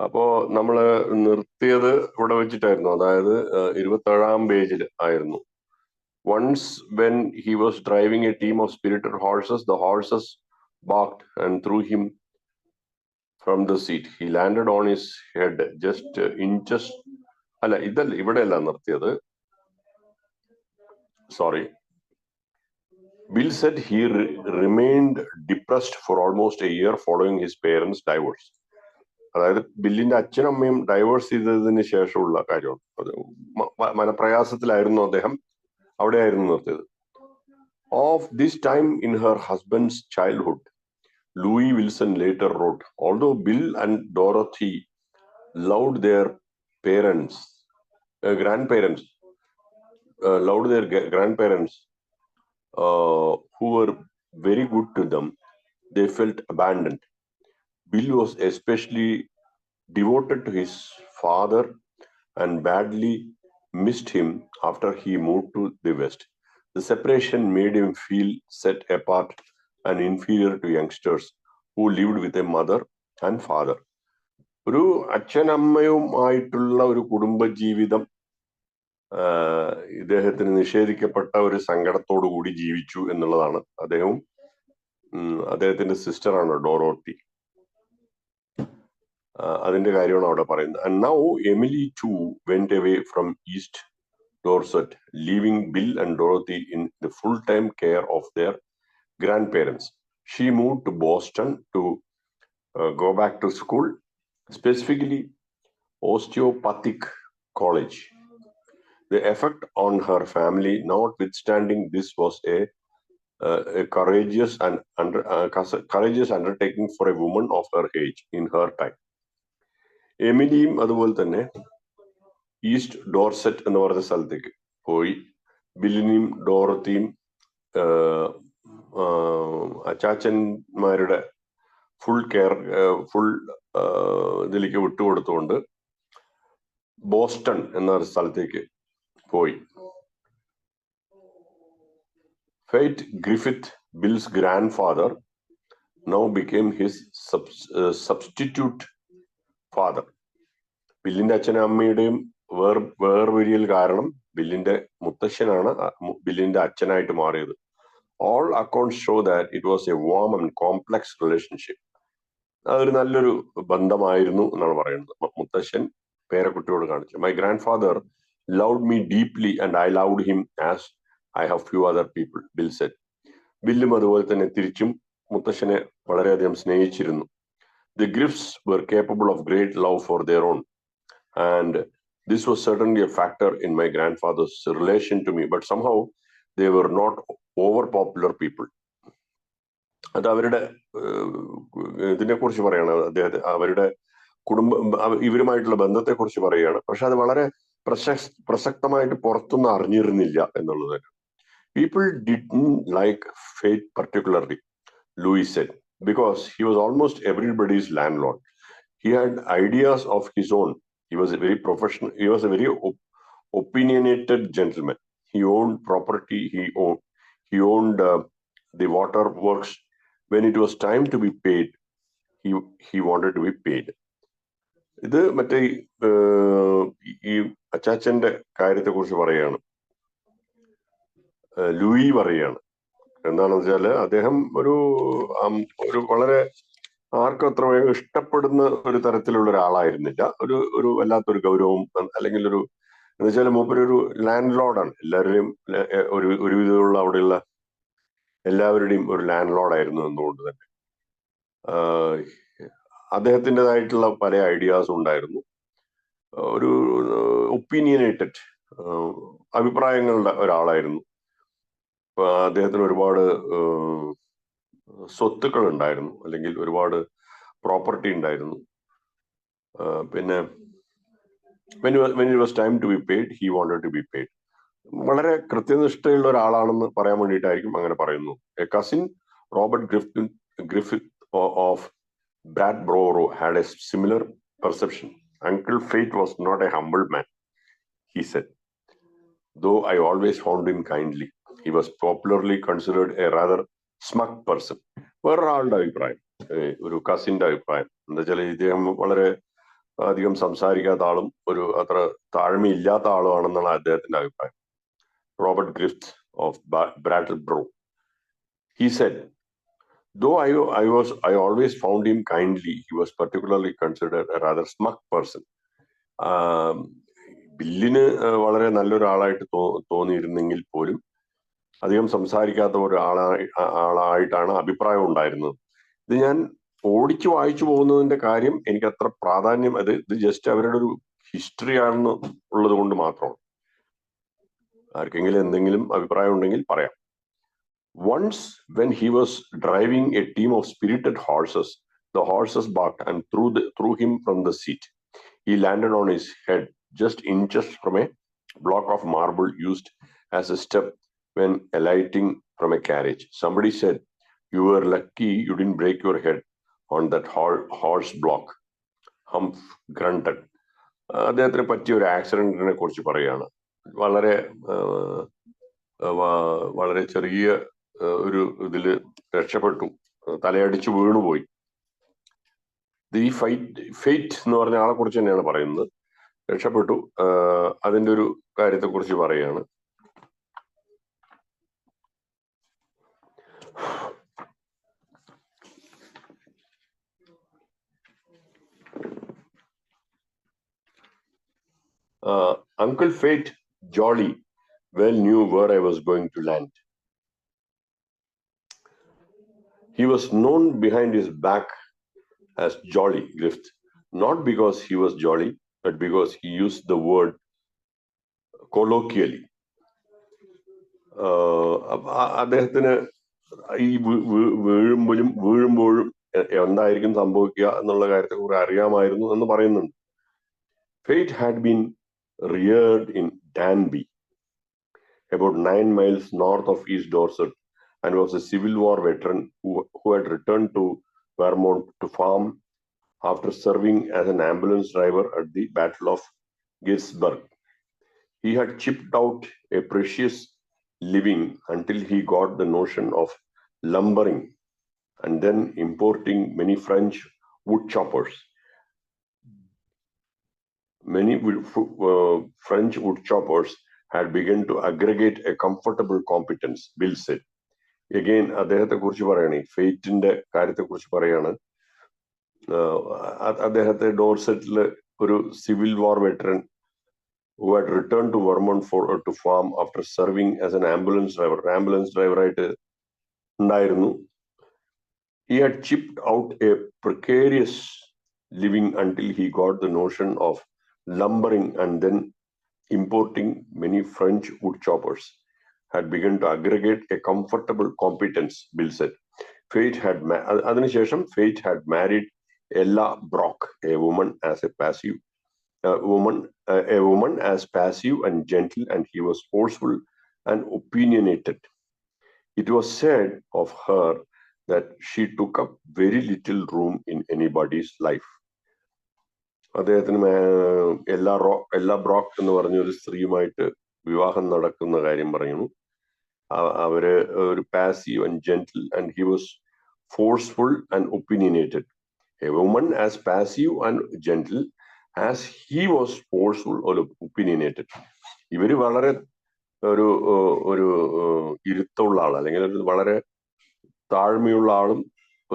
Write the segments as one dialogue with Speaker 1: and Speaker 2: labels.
Speaker 1: അപ്പോ നമ്മള് നിർത്തിയത് ഇവിടെ വെച്ചിട്ടായിരുന്നു. അതായത് 27-ാം പേജിൽ ആയിരുന്നു. Once when he was driving a team of spirited horses, the horses barked and threw him from the seat. He landed on his head just inches. അല്ല, ഇതല്ല, ഇവിടെയല്ല നിർത്തിയത്. Sorry. Bill said he remained depressed for almost a year following his parents' divorce. അതായത് ബില്ലിന്റെ അച്ഛനും അമ്മയും diverse ചെയ്തതിന് ശേഷമുള്ള കാര്യമാണ്. അത് മനപ്രയാസത്തിലായിരുന്നു അദ്ദേഹം. അവിടെയായിരുന്നു നിർത്തിയത്. Of this time in her husband's childhood, Louis Wilson later wrote, although Bill and Dorothy loved their grandparents, who were very good to them, they felt abandoned. Bill was especially devoted to his father and badly missed him after he moved to the West. The separation made him feel set apart and inferior to youngsters who lived with a mother and father. ഒരു അച്ഛനമ്മയുമായിട്ടുള്ള ഒരു കുടുംബജീവിതം ഇദ്ദേഹത്തിന് നിഷേധിക്കപ്പെട്ട ഒരു സങ്കടത്തോടു കൂടി ജീവിച്ചു എന്നുള്ളതാണ്. അദ്ദേഹത്തിന്റെ സിസ്റ്ററാണ് Dorothy. അതിന്റെ കാര്യമാണ് അവിടെ പറയുന്നത്. And now Emily too went away from East Dorset, leaving Bill and Dorothy in the full-time care of their grandparents. She moved to Boston to go back to school, specifically osteopathic college. The effect on her family, notwithstanding this, was a courageous undertaking for a woman of her age in her time. എമിലിയും അതുപോലെ തന്നെ east Dorset എന്ന് പറഞ്ഞ സ്ഥലത്തേക്ക് പോയി. ബില്ലിനെയും ഡോറത്തിയും അച്ചാച്ചന്മാരുടെ full ഇതിലേക്ക് വിട്ടുകൊടുത്തുകൊണ്ട് Boston എന്ന സ്ഥലത്തേക്ക് പോയി. Fate Griffith, Bill's grandfather, now became his substitute father. ബില്ലിന്റെ അച്ഛനും അമ്മയുടെയും വേർപിരിയൽ കാരണം ബില്ലിന്റെ മുത്തശ്ശനാണ് ബില്ലിന്റെ അച്ഛനായിട്ട് മാറിയത്. All accounts show that it was a warm and complex relationship. അതൊരു നല്ലൊരു ബന്ധമായിരുന്നു എന്നാണ് പറയുന്നത്. മുത്തശ്ശൻ പേരക്കുട്ടിയോട് കാണിച്ചു. My grandfather loved me deeply and I loved him as I have few other people, Bill said. ബില്ലും അതുപോലെ തന്നെ തിരിച്ചും മുത്തശ്ശനെ വളരെയധികം സ്നേഹിച്ചിരുന്നു. The Griffs were capable of great love for their own, and this was certainly a factor in my grandfather's relation to me, but somehow they were not over-popular people. അത് അവരുടെ ഇതിനെക്കുറിച്ച് പറയാണ്, അവരുടെ ഇവരുമായിട്ടുള്ള ബന്ധത്തെക്കുറിച്ച് പറയുകയാണ്. പക്ഷെ അത് വളരെ പ്രസക്തമായിട്ട് പുറത്തൊന്നും അറിഞ്ഞിരുന്നില്ല എന്നുള്ളത്. People didn't like Fate particularly, Louis said, because he was almost everybody's landlord. He had ideas of his own. He was a very opinionated gentleman. He owned property. He owned the water works. When it was time to be paid, he wanted to be paid. ഇത് മറ്റേ ഈ അച്ചാച്ചന്റെ കാര്യത്തെ കുറിച്ച് പറയുകയാണ്. Louis പറയുകയാണ്. എന്താണെന്ന് വെച്ചാല് അദ്ദേഹം ഒരു വളരെ ആർക്കും അത്ര വേഗം ഇഷ്ടപ്പെടുന്ന ഒരു തരത്തിലുള്ള ഒരാളായിരുന്നില്ല. ഒരു വല്ലാത്തൊരു ഗൗരവം, അല്ലെങ്കിൽ എന്ന് വെച്ചാൽ മൂപ്പരൊരു ലാൻഡ് ലോർഡാണ്. എല്ലാവരുടെയും ഒരുവിധമുള്ള അവിടെയുള്ള എല്ലാവരുടെയും ഒരു ലാൻഡ് ലോർഡായിരുന്നു എന്നുകൊണ്ട് തന്നെ അദ്ദേഹത്തിൻ്റെതായിട്ടുള്ള പല ഐഡിയാസും ഉണ്ടായിരുന്നു. ഒരു ഒപ്പീനിയനേറ്റഡ് അഭിപ്രായങ്ങളുടെ ഒരാളായിരുന്നു. അദ്ദേഹത്തിന് ഒരുപാട് സ്വത്തുക്കൾ ഉണ്ടായിരുന്നു, അല്ലെങ്കിൽ ഒരുപാട് പ്രോപ്പർട്ടി ഉണ്ടായിരുന്നു. പിന്നെ when it was time to be paid, he wanted to be paid. വളരെ കൃത്യനിഷ്ഠയുള്ള ഒരാളാണെന്ന് പറയാൻ വേണ്ടിയിട്ടായിരിക്കും അങ്ങനെ പറയുന്നു. A cousin, Robert Griffith of Bradboro, had a similar perception. Uncle Fate was not a humble man, he said, though I always found him kindly. He was popularly considered a rather smug person. വേറൊരാളുടെ അഭിപ്രായം, ഒരു കസിന്റെ അഭിപ്രായം. എന്താ വെച്ചാൽ ഇദ്ദേഹം വളരെ അധികം സംസാരിക്കാത്ത ആളും അത്ര താഴ്മയില്ലാത്ത ആളുമാണെന്നാണ് അദ്ദേഹത്തിന്റെ അഭിപ്രായം. Robert Griffith of Brattleboro. He said, though I always found him kindly, he was particularly considered a rather smug person. ബില്ലിന് വളരെ നല്ലൊരാളായിട്ട് തോന്നിയിരുന്നെങ്കിൽ പോലും അധികം സംസാരിക്കാത്ത ആളായിട്ടാണ് അഭിപ്രായം ഉണ്ടായിരുന്നത്. ഇത് ഞാൻ ഓടിച്ചു വായിച്ചു പോകുന്നതിന്റെ കാര്യം എനിക്ക് അത്ര പ്രാധാന്യം, ഇത് ജസ്റ്റ് അവരുടെ ഒരു ഹിസ്റ്ററി ആണെന്ന് ഉള്ളത് കൊണ്ട് മാത്രമാണ്. ആർക്കെങ്കിലും എന്തെങ്കിലും അഭിപ്രായം ഉണ്ടെങ്കിൽ പറയാം. Once, when he was driving a team of spirited horses, the horses barked and threw him from the seat. He landed on his head, just inches from a block of marble used as a step when alighting from a carriage. Somebody said, "You were lucky you didn't break your head on that horse block." Humph grunted. അദ്ദേഹത്തിന് പറ്റിയ ഒരു ആക്സിഡന്റിനെ കുറിച്ച് പറയുകയാണ്. വളരെ ചെറിയ ഒരു ഇതില് രക്ഷപ്പെട്ടു, തലയടിച്ചു വീണുപോയി. ഈ ഫെയ്റ്റ് എന്ന് പറഞ്ഞ ആളെ കുറിച്ച് തന്നെയാണ് പറയുന്നത്. രക്ഷപ്പെട്ടു, അതിന്റെ ഒരു കാര്യത്തെ കുറിച്ച് പറയുകയാണ്. Uncle Fate Jolly well knew where I was going to land. He was known behind his back as Jolly Grift, not because he was jolly, but because he used the word colloquially. അദ്ദേഹത്തിന് ഈ വീഴുമ്പോഴും എന്തായിരിക്കും സംഭവിക്കുക എന്നുള്ള കാര്യത്തെ കുറിച്ച് അറിയാമായിരുന്നു എന്ന് പറയുന്നുണ്ട്. Fate had been reared in Danby, about 9 miles north of East Dorset, and was a Civil War veteran who had returned to Vermont to farm after serving as an ambulance driver at the Battle of Gettysburg. He had chipped out a precious living until he got the notion of lumbering and then importing many French wood choppers. Many French wood choppers had begun to aggregate a comfortable competence, Bill said. Again, അദ്ദേഹത്തെ കുറിച്ച് പറയാണ്, ഫെയ്റ്റിന്റെ കാര്യത്തെ കുറിച്ച് പറയാണ്. അദ്ദേഹത്തെ ഡോർസെറ്റില് ഒരു civil war veteran who had returned to Vermont to farm after serving as an ambulance driver. Ambulance driver ആയിട്ട് ഉണ്ടായിരുന്നു. He had chipped out a precarious living until he got the notion of lumbering and then importing many French wood choppers. Had begun to aggregate a comfortable competence, Bill said. അതിനുശേഷം Fate had married Ella Brock, a woman as passive and gentle, and he was forceful and opinionated. It was said of her that she took up very little room in anybody's life. അദ്ദേഹത്തിന് എല്ലാ ബ്രോക്ക് എന്ന് പറഞ്ഞ ഒരു സ്ത്രീയുമായിട്ട് വിവാഹം നടക്കുന്ന കാര്യം പറയുന്നു. അവര് ഒരു passive and gentle and he was forceful and opinionated. A woman as passive and gentle as he was forceful or opinionated. ഇവര് വളരെ ഒരു ഇരുത്തുള്ള ആൾ, അല്ലെങ്കിൽ ഒരു വളരെ താഴ്മയുള്ള ആളും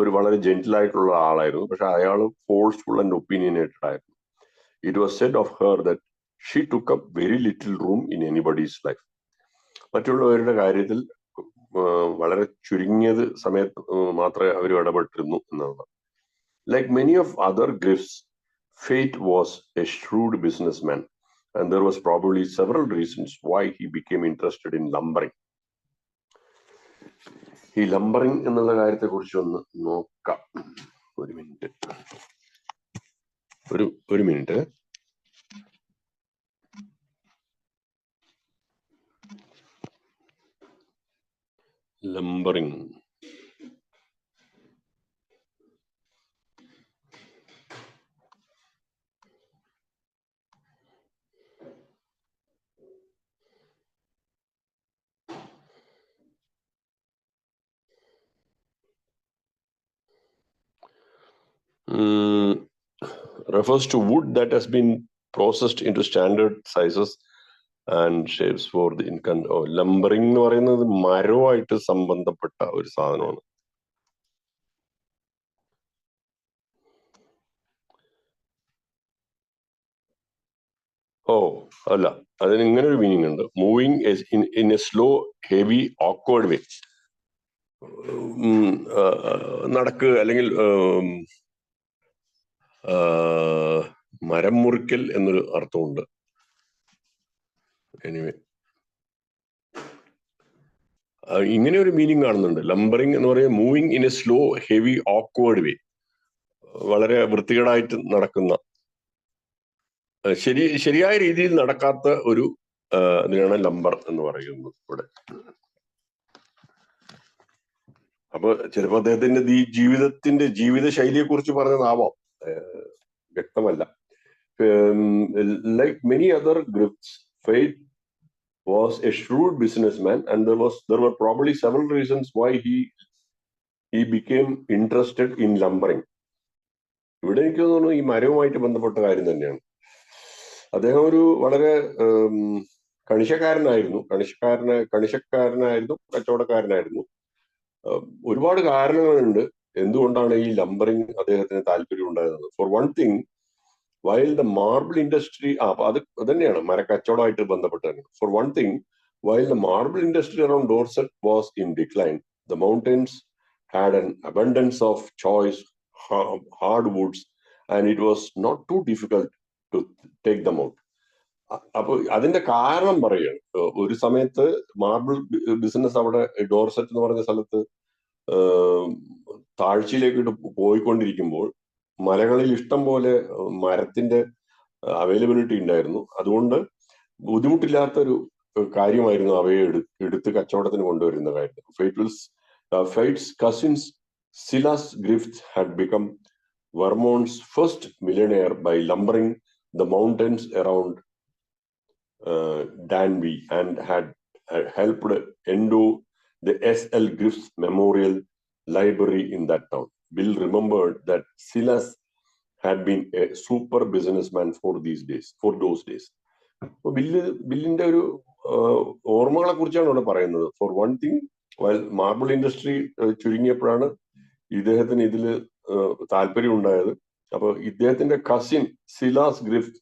Speaker 1: ഒരു വളരെ ജെന്റിലായിട്ടുള്ള ആളായിരുന്നു. പക്ഷെ അയാൾ ഫോഴ്സ്ഫുൾ ആൻഡ് ഒപ്പീനിയനേറ്റഡ് ആയിരുന്നു. It was said of her that she took up very little room in anybody's life. മറ്റുള്ളവരുടെ കാര്യത്തിൽ വളരെ ചുരുങ്ങിയത് സമയത്ത് മാത്രമേ അവർ ഇടപെട്ടിരുന്നു എന്നാണ്. Like many of other Grifts, Fate was a shrewd businessman, and there was probably several reasons why he became interested in lumbering. ഈ lumbering എന്നുള്ള കാര്യത്തെ കുറിച്ച് ഒന്ന് നോക്കാം. ഒരു minute. Lumbering refers to wood that has been processed into standard sizes and shapes for the income. Lumbering എന്ന് പറയുന്നത് മരവുമായിട്ട് സംബന്ധപ്പെട്ട ഒരു സാധനമാണ്. അല്ല, അതിന് ഇങ്ങനെ ഒരു മീനിങ് ഉണ്ട്. Moving in a slow heavy awkward way. നടക്കുക അല്ലെങ്കിൽ മരം മുറിക്കൽ എന്നൊരു അർത്ഥമുണ്ട്. എനിവേ, ഇങ്ങനെ ഒരു മീനിങ് കാണുന്നുണ്ട്. ലംബറിംഗ് എന്ന് പറയുന്നത് moving in a slow heavy awkward way, വളരെ വൃത്തികേടായിട്ട് നടക്കുന്ന, ശരിയായ രീതിയിൽ നടക്കാത്ത ഒരു ഇതിനാണ് ലംബർ എന്ന് പറയുന്നത് ഇവിടെ. അപ്പൊ ചിലപ്പോ അദ്ദേഹത്തിന്റെ ജീവിത ശൈലിയെ കുറിച്ച് പറഞ്ഞതാവാം, വ്യക്തമല്ല. Like many other Grifts, Fate was a shrewd businessman, and there were probably several reasons why he became interested in lumbering. ഇവിടെ എനിക്ക് തോന്നുന്നു ഈ മരവുമായിട്ട് ബന്ധപ്പെട്ട കാര്യം തന്നെയാണ്. അദ്ദേഹം ഒരു വളരെ കണിശക്കാരനായിരുന്നു, കച്ചവടക്കാരനായിരുന്നു. ഒരുപാട് കാരണങ്ങളുണ്ട് എന്തുകൊണ്ടാണ് ഈ ലംബറിംഗ് അദ്ദേഹത്തിന് താല്പര്യം ഉണ്ടായിരുന്നത്. For one thing, while the marble industry, അത് തന്നെയാണ് മരക്കച്ചവടമായിട്ട് ബന്ധപ്പെട്ട് തന്നെ. For one thing, while the marble industry around Dorset was in decline, the mountains had an abundance of choice hardwoods, and it was not too difficult to take them out. അപ്പൊ അതിന്റെ കാരണം പറയുകയാണ്. ഒരു സമയത്ത് മാർബിൾ ബിസിനസ് അവിടെ Dorset എന്ന് പറഞ്ഞ സ്ഥലത്ത് താഴ്ചയിലേക്ക് പോയിക്കൊണ്ടിരിക്കുമ്പോൾ മലകളിൽ ഇഷ്ടം പോലെ മരത്തിന്റെ അവൈലബിലിറ്റി ഉണ്ടായിരുന്നു. അതുകൊണ്ട് ബുദ്ധിമുട്ടില്ലാത്തൊരു കാര്യമായിരുന്നു അവയെ എടുത്ത് കച്ചവടത്തിന് കൊണ്ടുവരുന്ന കാര്യം. Fate's cousins Silas Griffith had become Vermont's first millionaire by lumbering the mountains around Danby, and had helped endow the S.L. Griffith Memorial Library in that town. Bill remembered that Silas had been a super businessman for those days. ബില്ലിന്റെ ഒരു ഓർമ്മകളെ കുറിച്ചാണ് ഇവിടെ പറയുന്നത്. For one thing, marble industry ചുരുങ്ങിയപ്പോഴാണ് ഇദ്ദേഹത്തിന് ഇതിൽ താല്പര്യം ഉണ്ടായത്. അപ്പൊ ഇദ്ദേഹത്തിന്റെ cousin Silas Griffith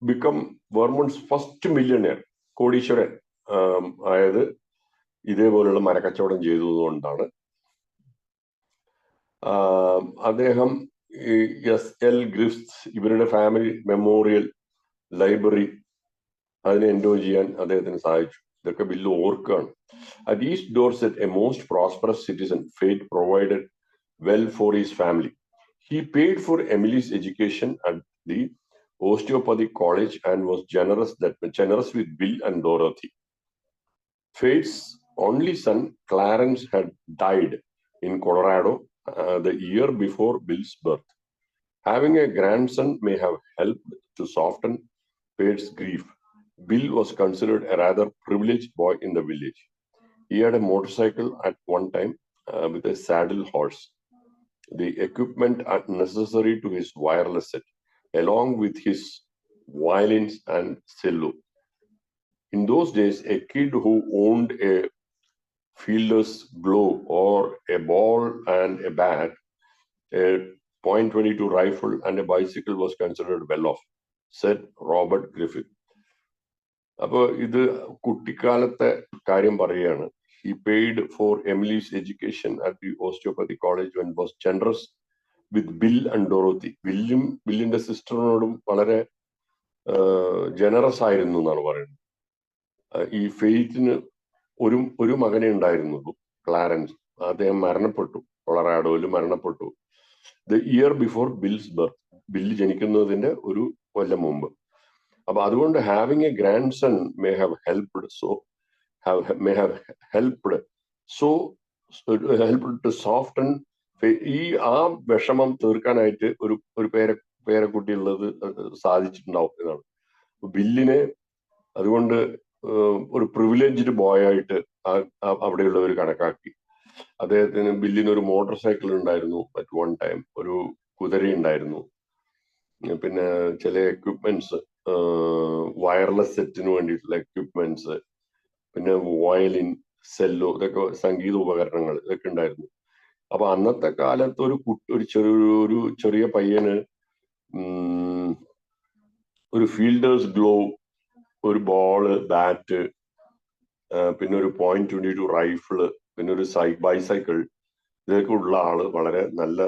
Speaker 1: become Vermont's first millionaire, കോടീശ്വരൻ ആയത് ഇതേപോലുള്ള മരക്കച്ചവടം ചെയ്തതുകൊണ്ടാണ്. അദ്ദേഹം S.L. Griffith ഇവരുടെ ഫാമിലി മെമ്മോറിയൽ ലൈബ്രറി അതിനെ എൻജോയ് ചെയ്യാൻ അദ്ദേഹത്തിന് സാധിച്ചു. ഇതൊക്കെ ബില്ല് ഓർക്കുകയാണ്. At East Dorset, a most prosperous citizen, Fate provided well for his family. He paid for Emily's education at the Osteopathic College and was generous with Bill and Dorothy. Fate's only son, Clarence, had died in Colorado the year before Bill's birth. Having a grandson may have helped to soften Fate's grief. Bill was considered a rather privileged boy in the village. He had a motorcycle at one time with a saddle horse, the equipment necessary to his wireless set, along with his violins and cello. In those days, a kid who owned a fielder's glove or a ball and a bat, a .22 rifle and a bicycle was considered well off, said Robert Griffith. അപ്പൊ ഇത് കുട്ടിക്കാലത്തെ കാര്യം പറയുകയാണ്. He paid for Emily's education at the Osteopathic College and was generous with Bill and Dorothy. ബില്ലിന്റെ സിസ്റ്ററിനോടും വളരെ generous ആയിരുന്നു എന്നാണ് പറയുന്നത്. ഈ ഫെയ്ത്തിന് ഒരു മകനെ ഉണ്ടായിരുന്നുള്ളൂ, ക്ലാരൻസ്. അദ്ദേഹം മരണപ്പെട്ടു, കൊളറാഡോയിൽ മരണപ്പെട്ടു the year before Bill's birth, Bill ജനിക്കുന്നതിന്റെ ഒരു കൊല്ലം മുമ്പ്. അപ്പൊ അതുകൊണ്ട് having a grandson may have helped to soften. ഈ ആ വിഷമം തീർക്കാനായിട്ട് ഒരു പേരക്കുട്ടി ഉള്ളത് സാധിച്ചിട്ടുണ്ടാവും എന്നാണ് ബില്ലിനെ. അതുകൊണ്ട് ഒരു പ്രിവിലേജ്ഡ് ബോയ് ആയിട്ട് അവിടെയുള്ളവർ കണക്കാക്കി. ബില്ലിന് ഒരു മോട്ടോർ സൈക്കിൾ ഉണ്ടായിരുന്നു അറ്റ് വൺ ടൈം, ഒരു കുതിരയുണ്ടായിരുന്നു. പിന്നെ ചില എക്വിപ്മെന്റ്സ്, വയർലെസ് സെറ്റിന് വേണ്ടിയിട്ടുള്ള എക്വിപ്മെന്റ്സ്, പിന്നെ വയലിൻ, സെല്ലോ, ഇതൊക്കെ സംഗീത ഉപകരണങ്ങൾ ഇതൊക്കെ ഉണ്ടായിരുന്നു. അപ്പൊ അന്നത്തെ കാലത്ത് ഒരു ചെറിയ പയ്യന് ഒരു ഫീൽഡേഴ്സ് ഗ്ലോ, ഒരു ബോള്, ബാറ്റ്, പിന്നെ ഒരു .22 റൈഫിള്, പിന്നെ ഒരു ബൈസൈക്കിൾ, ഇതൊക്കെ ഉള്ള ആള് വളരെ നല്ല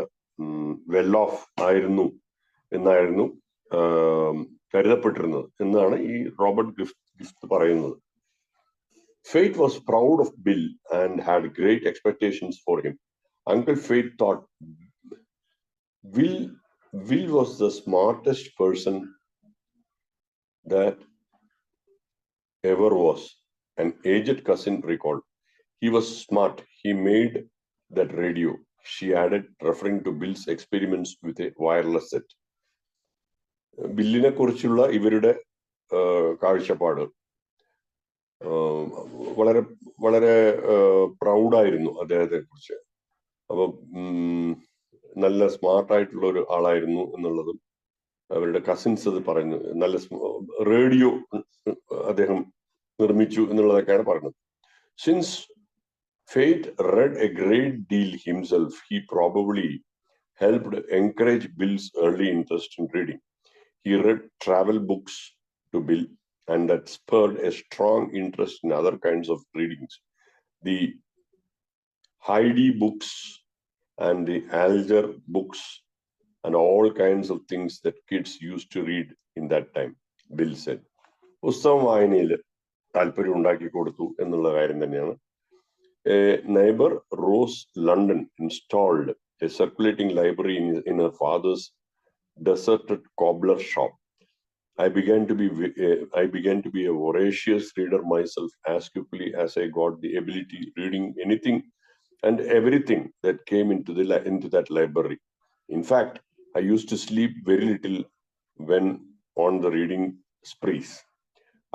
Speaker 1: വെൽ ഓഫ് ആയിരുന്നു എന്നായിരുന്നു കരുതപ്പെട്ടിരുന്നത് എന്നാണ് ഈ റോബർട്ട് ഗിഫ്റ്റ് പറയുന്നത്. Fate was proud of Bill and had great expectations for him. Uncle Fate thought Will was the smartest person that ever was. An aged cousin recalled. He was smart. He made that radio, she added, referring to Bill's experiments with a wireless set. ബില്ലിനെ കുറിച്ചുള്ള ഇവരുടെ കാഴ്ചപ്പാട് വളരെ വളരെ പ്രൗഡായിരുന്നു അദ്ദേഹത്തെ കുറിച്ച്. അപ്പൊ നല്ല സ്മാർട്ടായിട്ടുള്ള ഒരു ആളായിരുന്നു എന്നുള്ളതും അവരുടെ കസിൻസ് അത് പറഞ്ഞു. നല്ല റേഡിയോ അദ്ദേഹം നിർമ്മിച്ചു എന്നുള്ളതൊക്കെയാണ് പറഞ്ഞത്. Since Fate read a great deal himself, he probably helped encourage Bill's early interest in reading. He read travel books to Bill, and that spurred a strong interest in other kinds of readings. The Heidi books and the Alger books and all kinds of things that kids used to read in that time, Bill said. പുസ്തകം വായനയിൽ താല്പര്യം ഉണ്ടാക്കി കൊടുത്തു എന്നുള്ള കാര്യം തന്നെയാണ്. A neighbor, Rose London, installed a circulating library in her father's deserted cobbler shop. I began to be a voracious reader myself as quickly as I got the ability, reading anything and everything that came into that library. In fact, I used to sleep very little when on the reading sprees.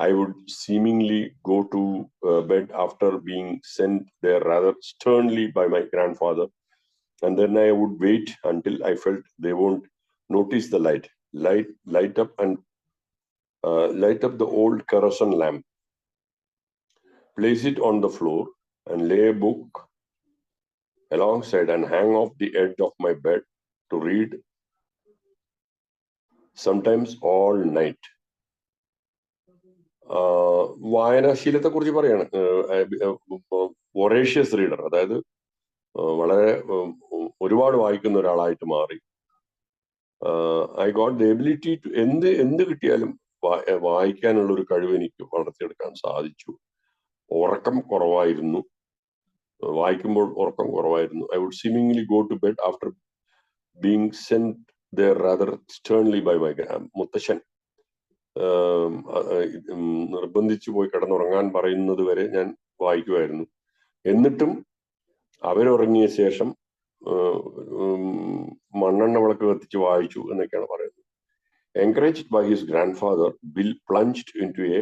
Speaker 1: I would seemingly go to bed after being sent there rather sternly by my grandfather, and then I would wait until I felt they won't notice the light up the old kerosene lamp, place it on the floor, and lay a book alongside and hang off the edge of my bed to read, sometimes all night. വായനാശീലത്തെ കുറിച്ച് പറയാണ്. Voracious reader, അതായത് വളരെ ഒരുപാട് വായിക്കുന്ന ഒരാളായിട്ട് മാറി. I got the ability to എന്ത് കിട്ടിയാലും വായിക്കാനുള്ള ഒരു കഴിവ് എനിക്ക് വളർത്തിയെടുക്കാൻ സാധിച്ചു. ഉറക്കം കുറവായിരുന്നു, വായിക്കുമ്പോൾ ഉറക്കം കുറവായിരുന്നു. I would seemingly go to bed after being sent there rather sternly by my മുത്തശ്ശൻ നിർബന്ധിച്ചു പോയി കിടന്നുറങ്ങാൻ പറയുന്നത് വരെ ഞാൻ വായിക്കുമായിരുന്നു. എന്നിട്ടും അവരുറങ്ങിയ ശേഷം മണ്ണെണ്ണ വിളക്ക് കത്തിച്ച് വായിച്ചു എന്നൊക്കെയാണ് പറയുന്നത്. Encouraged by his grandfather, Bill plunged into a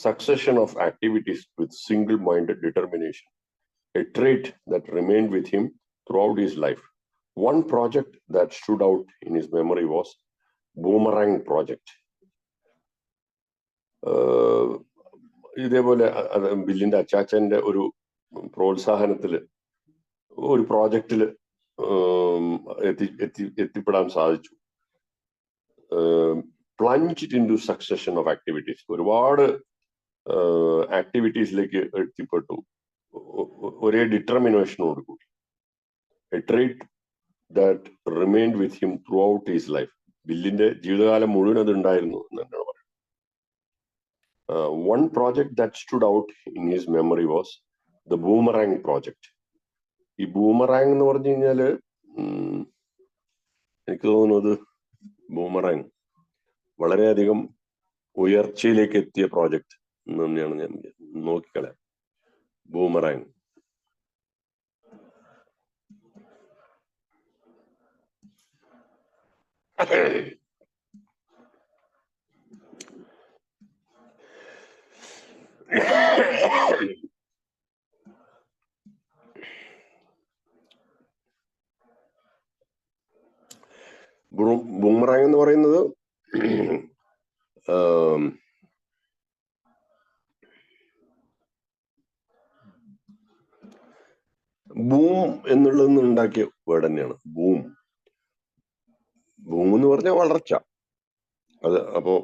Speaker 1: succession of activities with single-minded determination, a trait that remained with him throughout his life. One project that stood out in his memory was Boomerang Project. ഇതേപോലെ ബില്ലിന്റെ അച്ചാച്ചന്റെ ഒരു പ്രോത്സാഹനത്തില് ഒരു പ്രോജക്റ്റില് എത്തിപ്പെടാൻ സാധിച്ചു. Plunged into succession of activities, ഒരുപാട് ആക്ടിവിറ്റീസിലേക്ക് എത്തിപ്പെട്ടു ഒരേ ഡിറ്റർമിനേഷനോട് കൂടി. A trait that remained with him throughout his life. ബില്ലിന്റെ ജീവിതകാലം മുഴുവൻ അത് ഉണ്ടായിരുന്നു എന്ന് തന്നെയാണ് പറയുന്നത്. One project that stood out in his memory was the Boomerang Project. ഈ ബൂമറാങ് എന്ന് പറഞ്ഞു കഴിഞ്ഞാല് എനിക്ക് തോന്നുന്നത് ബൂമറാങ് വളരെയധികം ഉയർച്ചയിലേക്ക് എത്തിയ പ്രോജക്റ്റ് എന്ന് തന്നെയാണ് ഞാൻ നോക്കിക്കളയാം. ബൂമറാങ് ബൂമറാങ് എന്ന് പറയുന്നത് ബൂം എന്നുള്ളതിൽ നിന്ന് ഉണ്ടാക്കിയ വേർഡ് തന്നെയാണ്. ബൂം എന്ന് പറഞ്ഞാൽ വളർച്ച. അത് അപ്പോ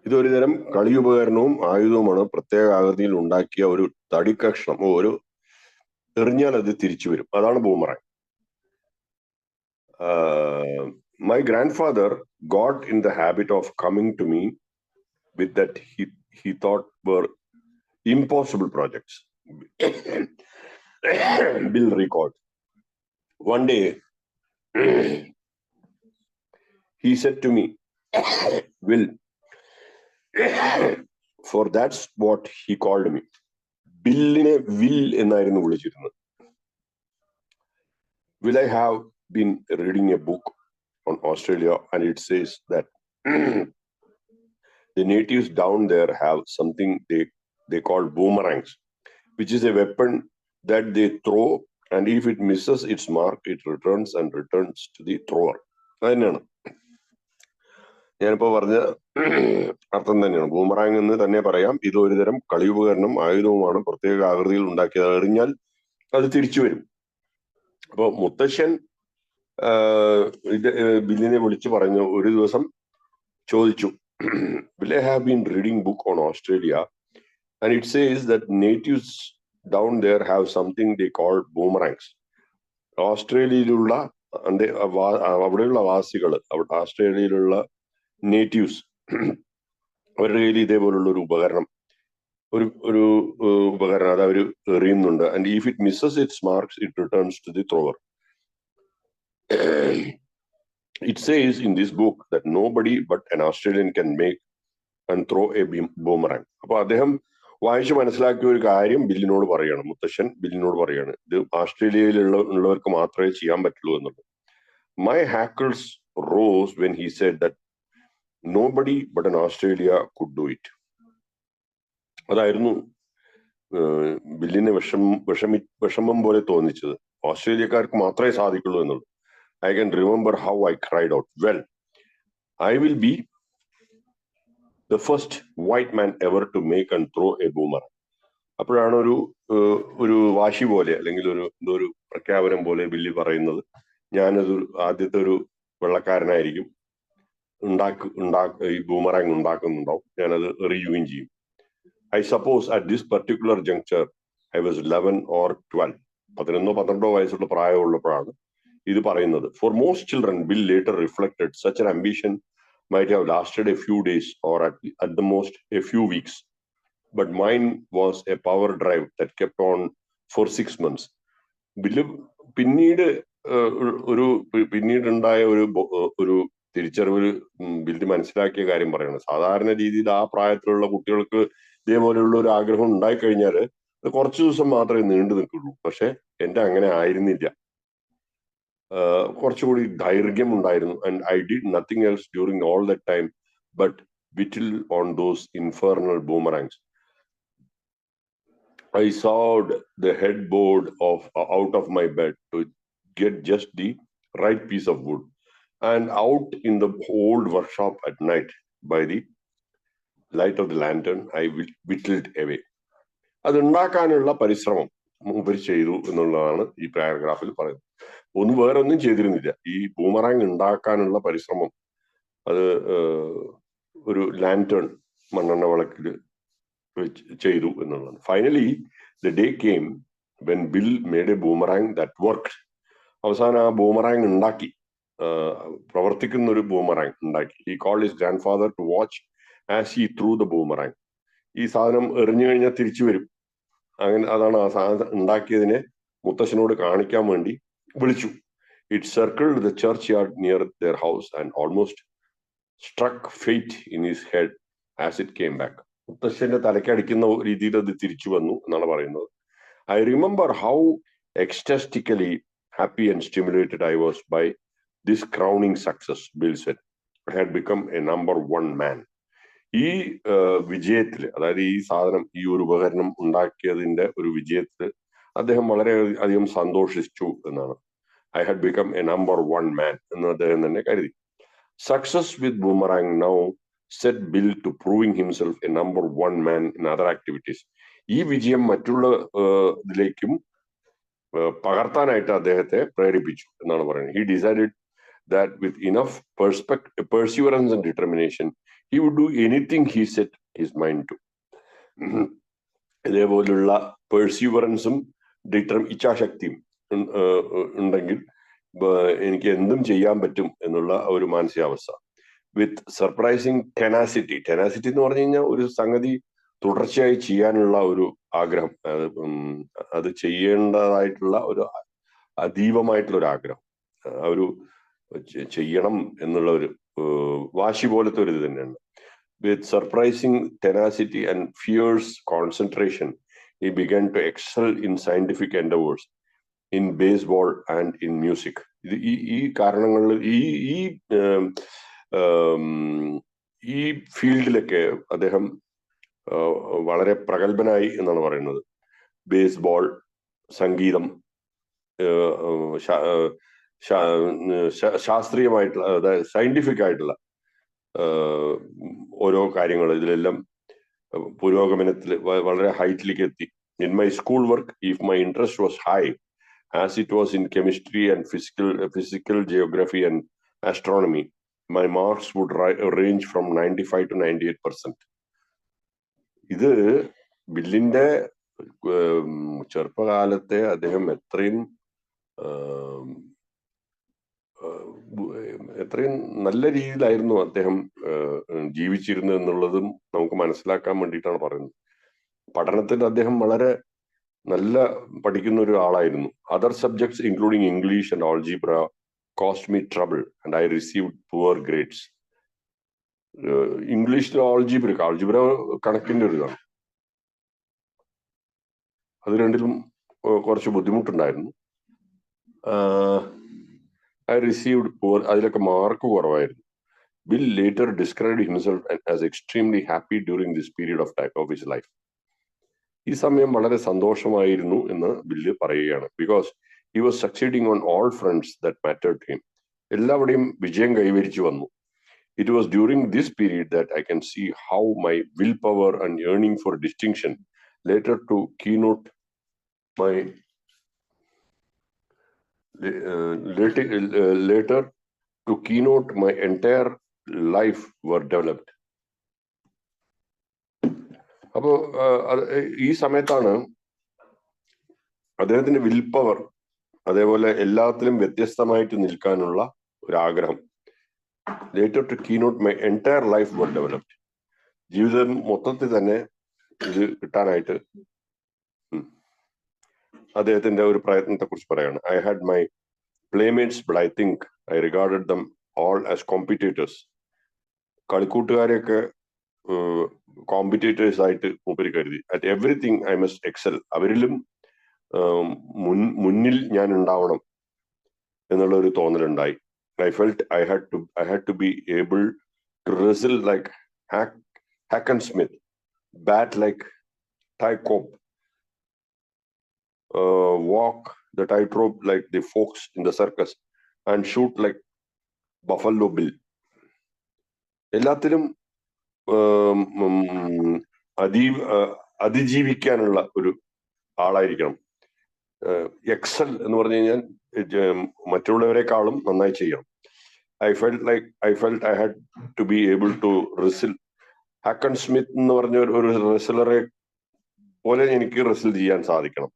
Speaker 1: ഇതൊരു തരം കളിയുപകരണവും ആയുധവുമാണ്. പ്രത്യേക ആകൃതിയിൽ ഉണ്ടാക്കിയ ഒരു തടിക്കഷ്ണം ഒരു എറിഞ്ഞാൽ അത് തിരിച്ചു വരും. അതാണ് boomerang. My grandfather got in the habit of coming to me with that he thought were impossible projects. Bill recalled. One day, he said to me, Will, for that's what he called me. Billine Will എന്നായിരുന്നു വിളിച്ചിരുന്നത്. Will I have been reading a book on Australia and it says that the natives down there have something they call boomerangs, which is a weapon that they throw, and if it misses its mark, it returns to the thrower. അതന്നെയാണ് ഞാനിപ്പോ പറഞ്ഞ അർത്ഥം തന്നെയാണ്. Boomerang എന്ന് തന്നെ പറയാം. ഇത് ഒരുതരം കളിയുപകരണം ആയുധവുമാണ്. പ്രത്യേക ആകൃതിയിൽ ഉണ്ടാക്കിയത്. എറിഞ്ഞാൽ അത് തിരിച്ചു വരും. അപ്പൊ മുത്തശ്ശൻ ബില്ലിനെ വിളിച്ചു പറഞ്ഞു. ഒരു ദിവസം ചോദിച്ചു, Will I have been reading book on Australia and it says that natives down there have something they call boomerangs. ഓസ്ട്രേലിയയിലുള്ള അവിടെയുള്ള വാസികൾ, ഓസ്ട്രേലിയയിലുള്ള നേറ്റീവ്സ്, അവരുടെ കയ്യിൽ ഇതേപോലുള്ള ഒരു ഉപകരണം അത് അവർ എറിയുന്നുണ്ട്. And if it misses its mark it returns to the thrower. It says in this book that nobody but an Australian can make and throw a boomerang. അപ്പൊ അദ്ദേഹം വായിച്ച് മനസ്സിലാക്കിയ ഒരു കാര്യം ബില്ലിനോട് പറയാണ്. മുത്തശ്ശൻ ബില്ലിനോട് പറയാണ്, ഇത് ഓസ്ട്രേലിയയിലുള്ളവർക്ക് മാത്രമേ ചെയ്യാൻ പറ്റുള്ളൂ എന്നുള്ളത്. My hackles rose when he said that nobody but an Australia could do it. അതായിരുന്നു ബില്ലിനെ വിഷമം പോലെ തോന്നിച്ചത്. ഓസ്ട്രേലിയക്കാർക്ക് മാത്രമേ സാധിക്കുള്ളൂ എന്നുള്ളത്. I can remember how I cried out, well, I will be the first white man ever to make and throw a boomerang. അപ്പോഴാണ് ഒരു വാശി പോലെ അല്ലെങ്കിൽ ഒരു പ്രഖ്യാപനം പോലെ ബില്ലി പറയുന്നത്, ഞാനത് ആദ്യത്തെ ഒരു വെള്ളക്കാരനായിരിക്കും, ഈ ബൂമറാങ് ഉണ്ടാക്കുന്നുണ്ടാവും, ഞാനത് എറിയുകയും ചെയ്യും. I suppose at this particular juncture I was 11 or 12. 11-12 വയസ്സുള്ള പ്രായമുള്ളപ്പോഴാണ് ഇത് പറയുന്നത്. For most children, Bill later reflected, such an ambition might have lasted a few days or at the most a few weeks. But mine was a power drive that kept on for 6 months. Bill പിന്നീടുണ്ടായ ഒരു തിരിച്ചറിവ് bill മനസ്സിലാക്കിയ കാര്യം പറയണം. സാധാരണ രീതിയിൽ ആ പ്രായത്തിലുള്ള കുട്ടികൾക്ക് ഇതേപോലെയുള്ള ഒരു ആഗ്രഹം ഉണ്ടായിക്കഴിഞ്ഞാൽ കുറച്ചു ദിവസം മാത്രമേ നീണ്ടു നിൽക്കുള്ളൂ. പക്ഷെ എന്റെ അങ്ങനെ ആയിരുന്നില്ല. കുറച്ചുകൂടി ദൈർഘ്യം ഉണ്ടായിരുന്നു. And I did nothing else during all that time but whittle on those infernal boomerangs. I sawed the headboard out of my bed to get just the right piece of wood, and out in the old workshop at night by the light of the lantern I whittled away. അത് ഉണ്ടാക്കാനുള്ള പരിശ്രമം മൂപ്പര് ചെയ്തു എന്നുള്ളതാണ് ഈ പാരഗ്രാഫിൽ പറയുന്നത്. വേറെ ഒന്നും ചെയ്തിരുന്നില്ല. ഈ ബൂമറാങ് ഉണ്ടാക്കാനുള്ള പരിശ്രമം അത് ഒരു ലാന്റേൺ മണ്ണെണ്ണ വിളക്കില് ചെയ്തു എന്നുള്ളതാണ്. Finally the day came when Bill made a boomerang that worked. അവസാനം ആ ബൂമറാങ് ഉണ്ടാക്കി, പ്രവർത്തിക്കുന്ന ഒരു ബൂമറാങ് ഉണ്ടാക്കി. He called his grandfather to watch as he threw the boomerang. ഈ സാധനം എറിഞ്ഞു കഴിഞ്ഞാൽ തിരിച്ചു വരും. അങ്ങനെ അതാണ് ആ സാധനം ഉണ്ടാക്കിയതിനെ മുത്തശ്ശനോട് കാണിക്കാൻ വേണ്ടി വിളിച്ചു. It circled the churchyard near their house and almost struck fate in his head as it came back. മുത്തശ്ശന്റെ തലക്കടിക്കുന്ന രീതിയിൽ അത് തിരിച്ചു വന്നു എന്നാണ് പറയുന്നത്. I remember how ecstatically happy and stimulated I was by this crowning success, Bill said. I had become a number one man. ഈ വിജയത്തിൽ, അതായത് ഈ സാധനം, ഈ ഒരു ഉപകരണം ഉണ്ടാക്കിയതിന്റെ ഒരു വിജയത്തിൽ അദ്ദേഹം വളരെ അധികം സന്തോഷിച്ചു എന്നാണ്. I had become a number 1 man എന്ന് അദ്ദേഹം തന്നെ കരുതി. Success with boomerang now set Bill to proving himself a number 1 man in other activities. ഈ വിജയം മറ്റുള്ള ഇതിലേക്കും പകർത്താനായിട്ട് അദ്ദേഹത്തെ പ്രേരിപ്പിച്ചു എന്നാണ് പറയുന്നത്. He decided that with enough perseverance and determination, he would do anything he set his mind to. ഇതേപോലുള്ള പെർസ്യൂവറൻസും ഇച്ഛാശക്തിയും ഉണ്ടെങ്കിൽ എനിക്ക് എന്തും ചെയ്യാൻ പറ്റും എന്നുള്ള ഒരു മാനസികാവസ്ഥ. വിത്ത് സർപ്രൈസിങ് ടെനാസിറ്റി. ടെനാസിറ്റി എന്ന് പറഞ്ഞു കഴിഞ്ഞാൽ ഒരു സംഗതി തുടർച്ചയായി ചെയ്യാനുള്ള ഒരു ആഗ്രഹം, അത് ചെയ്യേണ്ടതായിട്ടുള്ള ഒരു അതീവമായിട്ടുള്ള ഒരു ആഗ്രഹം, ഒരു ചെയ്യണം എന്നുള്ള ഒരു വാശി പോലത്തെ ഒരു ഇത് തന്നെയാണ്. With surprising tenacity and fierce concentration, he began to excel in scientific endeavors, in baseball and in music. ഈ കാരണങ്ങളിൽ ഈ ഫീൽഡിലൊക്കെ അദ്ദേഹം വളരെ പ്രഗത്ഭനായി എന്നാണ് പറയുന്നത്. ബേസ്ബോൾ, സംഗീതം, ശാസ്ത്രീയമായിട്ടുള്ള, അതായത് സയന്റിഫിക് ആയിട്ടുള്ള ഓരോ കാര്യങ്ങൾ, ഇതിലെല്ലാം പുരോഗമനത്തിൽ വളരെ ഹൈറ്റിലേക്ക് എത്തി. In my school work, if my interest was high as it was in chemistry and physical geography and astronomy, my marks would range from 95 to 98%. ഇത് ബില്ലിന്റെ ചെറുപ്പകാലത്തെ അദ്ദേഹം എത്രയും നല്ല രീതിയിലായിരുന്നു അദ്ദേഹം ജീവിച്ചിരുന്നത് എന്നുള്ളതും നമുക്ക് മനസ്സിലാക്കാൻ വേണ്ടിയിട്ടാണ് പറയുന്നത്. പഠനത്തിൽ അദ്ദേഹം വളരെ നല്ല പഠിക്കുന്ന ഒരു ആളായിരുന്നു. Other subjects including English and algebra cost me trouble and I received poor grades. ഇംഗ്ലീഷിൽ ആൾജിബ്ര കണക്കിന്റെ ഒരു ഇതാണ്, അത് രണ്ടിലും കുറച്ച് ബുദ്ധിമുട്ടുണ്ടായിരുന്നു. I received poor, അതിലൊക്കെ മാർക്ക് കുറവായിരുന്നു. Bill later described himself as extremely happy during this period of his life. ഈ സമയം വളരെ സന്തോഷമായിരുന്നു എന്ന് ബില്ല് പറയുകയാണ്. Because he was succeeding on all fronts that mattered to him. എല്ലാവരുടെയും വിജയം കൈവരിച്ചു വന്നു. It was during this period that I can see how my willpower and yearning for distinction later to keynote my entire life were developed. അപ്പോ ഈ സമയത്താണ് അദ്ദേഹത്തിന്റെ will power, അതേപോലെ എല്ലാത്തിലും വ്യത്യസ്തമായിട്ട് നിൽക്കാനുള്ള ഒരു ആഗ്രഹം, later to keynote my entire life were developed. ജീവിതം മൊത്തത്തിൽ തന്നെ ഇത് കിട്ടാനായിട്ട് അദ്ദേഹത്തിന്റെ ഒരു പ്രയത്നത്തെ കുറിച്ച് പറയാണ്. I had my playmates but I think I regarded them all as competitors. കളിക്കൂട്ടുകാരെയൊക്കെ കോമ്പറ്റീറ്റേഴ്സ് ആയിട്ട് മൂപ്പര് കരുതി. At everything I must excel. അവരിലും മുന്നിൽ ഞാൻ ഉണ്ടാവണം എന്നുള്ള ഒരു തോന്നലുണ്ടായി. I felt I had to be able to wrestle like Hakon Smith, bat like Ty Cobb, walk the tightrope like the folks in the circus and shoot like Buffalo Bill. എല്ലാത്തിലും അതിജീവിക്കാനുള്ള ഒരു ആളായിരിക്കണം. എക്സൽ എന്ന് പറഞ്ഞു കഴിഞ്ഞാൽ മറ്റുള്ളവരെക്കാളും നന്നായി ചെയ്യണം. I felt I had to be able to wrestle. Hakon Smith എന്ന് പറഞ്ഞ ഒരു റെസ്ലറെ പോലെ എനിക്ക് റെസിൽ ചെയ്യാൻ സാധിക്കണം.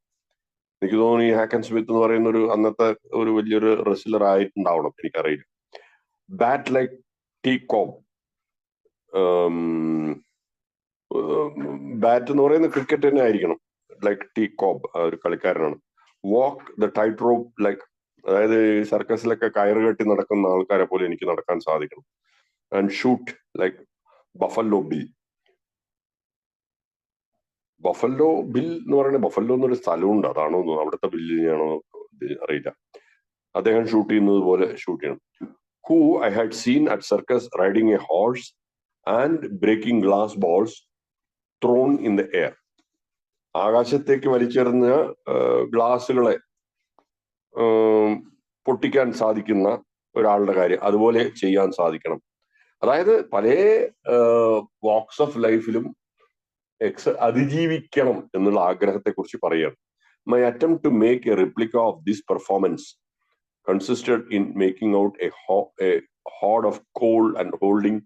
Speaker 1: എനിക്ക് തോന്നുന്നു ഈ ഹാക്കൻ സ്മിത്ത് എന്ന് പറയുന്ന ഒരു അന്നത്തെ ഒരു വലിയൊരു റെസ്ലർ ആയിട്ടുണ്ടാവണം, എനിക്കറിയില്ല. Bat like tee cob. Bat എന്ന് പറയുന്നത് ക്രിക്കറ്റ് തന്നെ ആയിരിക്കണം. ലൈക്ക് ടീ കോബ് ഒരു കളിക്കാരനാണ്. വാക്ക് ദ ടൈറ്റ് റോപ്പ് ലൈക്ക്, അതായത് സർക്കസിലൊക്കെ കയറ് കെട്ടി നടക്കുന്ന ആൾക്കാരെ പോലെ എനിക്ക് നടക്കാൻ സാധിക്കണം. And shoot like buffalo bill. Buffalo bill എന്ന് പറയുന്നത്, ബഫല്ലോ എന്നൊരു സ്ഥലമുണ്ട്, അതാണോ അവിടുത്തെ ബില്ലിനെയാണോ അറിയില്ല. അദ്ദേഹം ഷൂട്ട് ചെയ്യുന്നത് പോലെ ഷൂട്ട് ചെയ്യണം. Who I had seen at circus riding A horse and breaking glass balls thrown in the air. ആകാശത്തേക്ക് വലിച്ചെറിഞ്ഞ ഗ്ലാസുകളെ പൊട്ടിക്കാൻ സാധിക്കുന്ന ഒരാളുടെ കാര്യം അതുപോലെ ചെയ്യാൻ സാധിക്കണം. അതായത് പല വാക്സ് ഓഫ് ലൈഫിലും അതിജീവിക്കണം എന്നുള്ള ആഗ്രഹത്തെ കുറിച്ച് പറയുകയാണ്. My attempt to make a replica of this performance consisted in making out a hod of coal and holding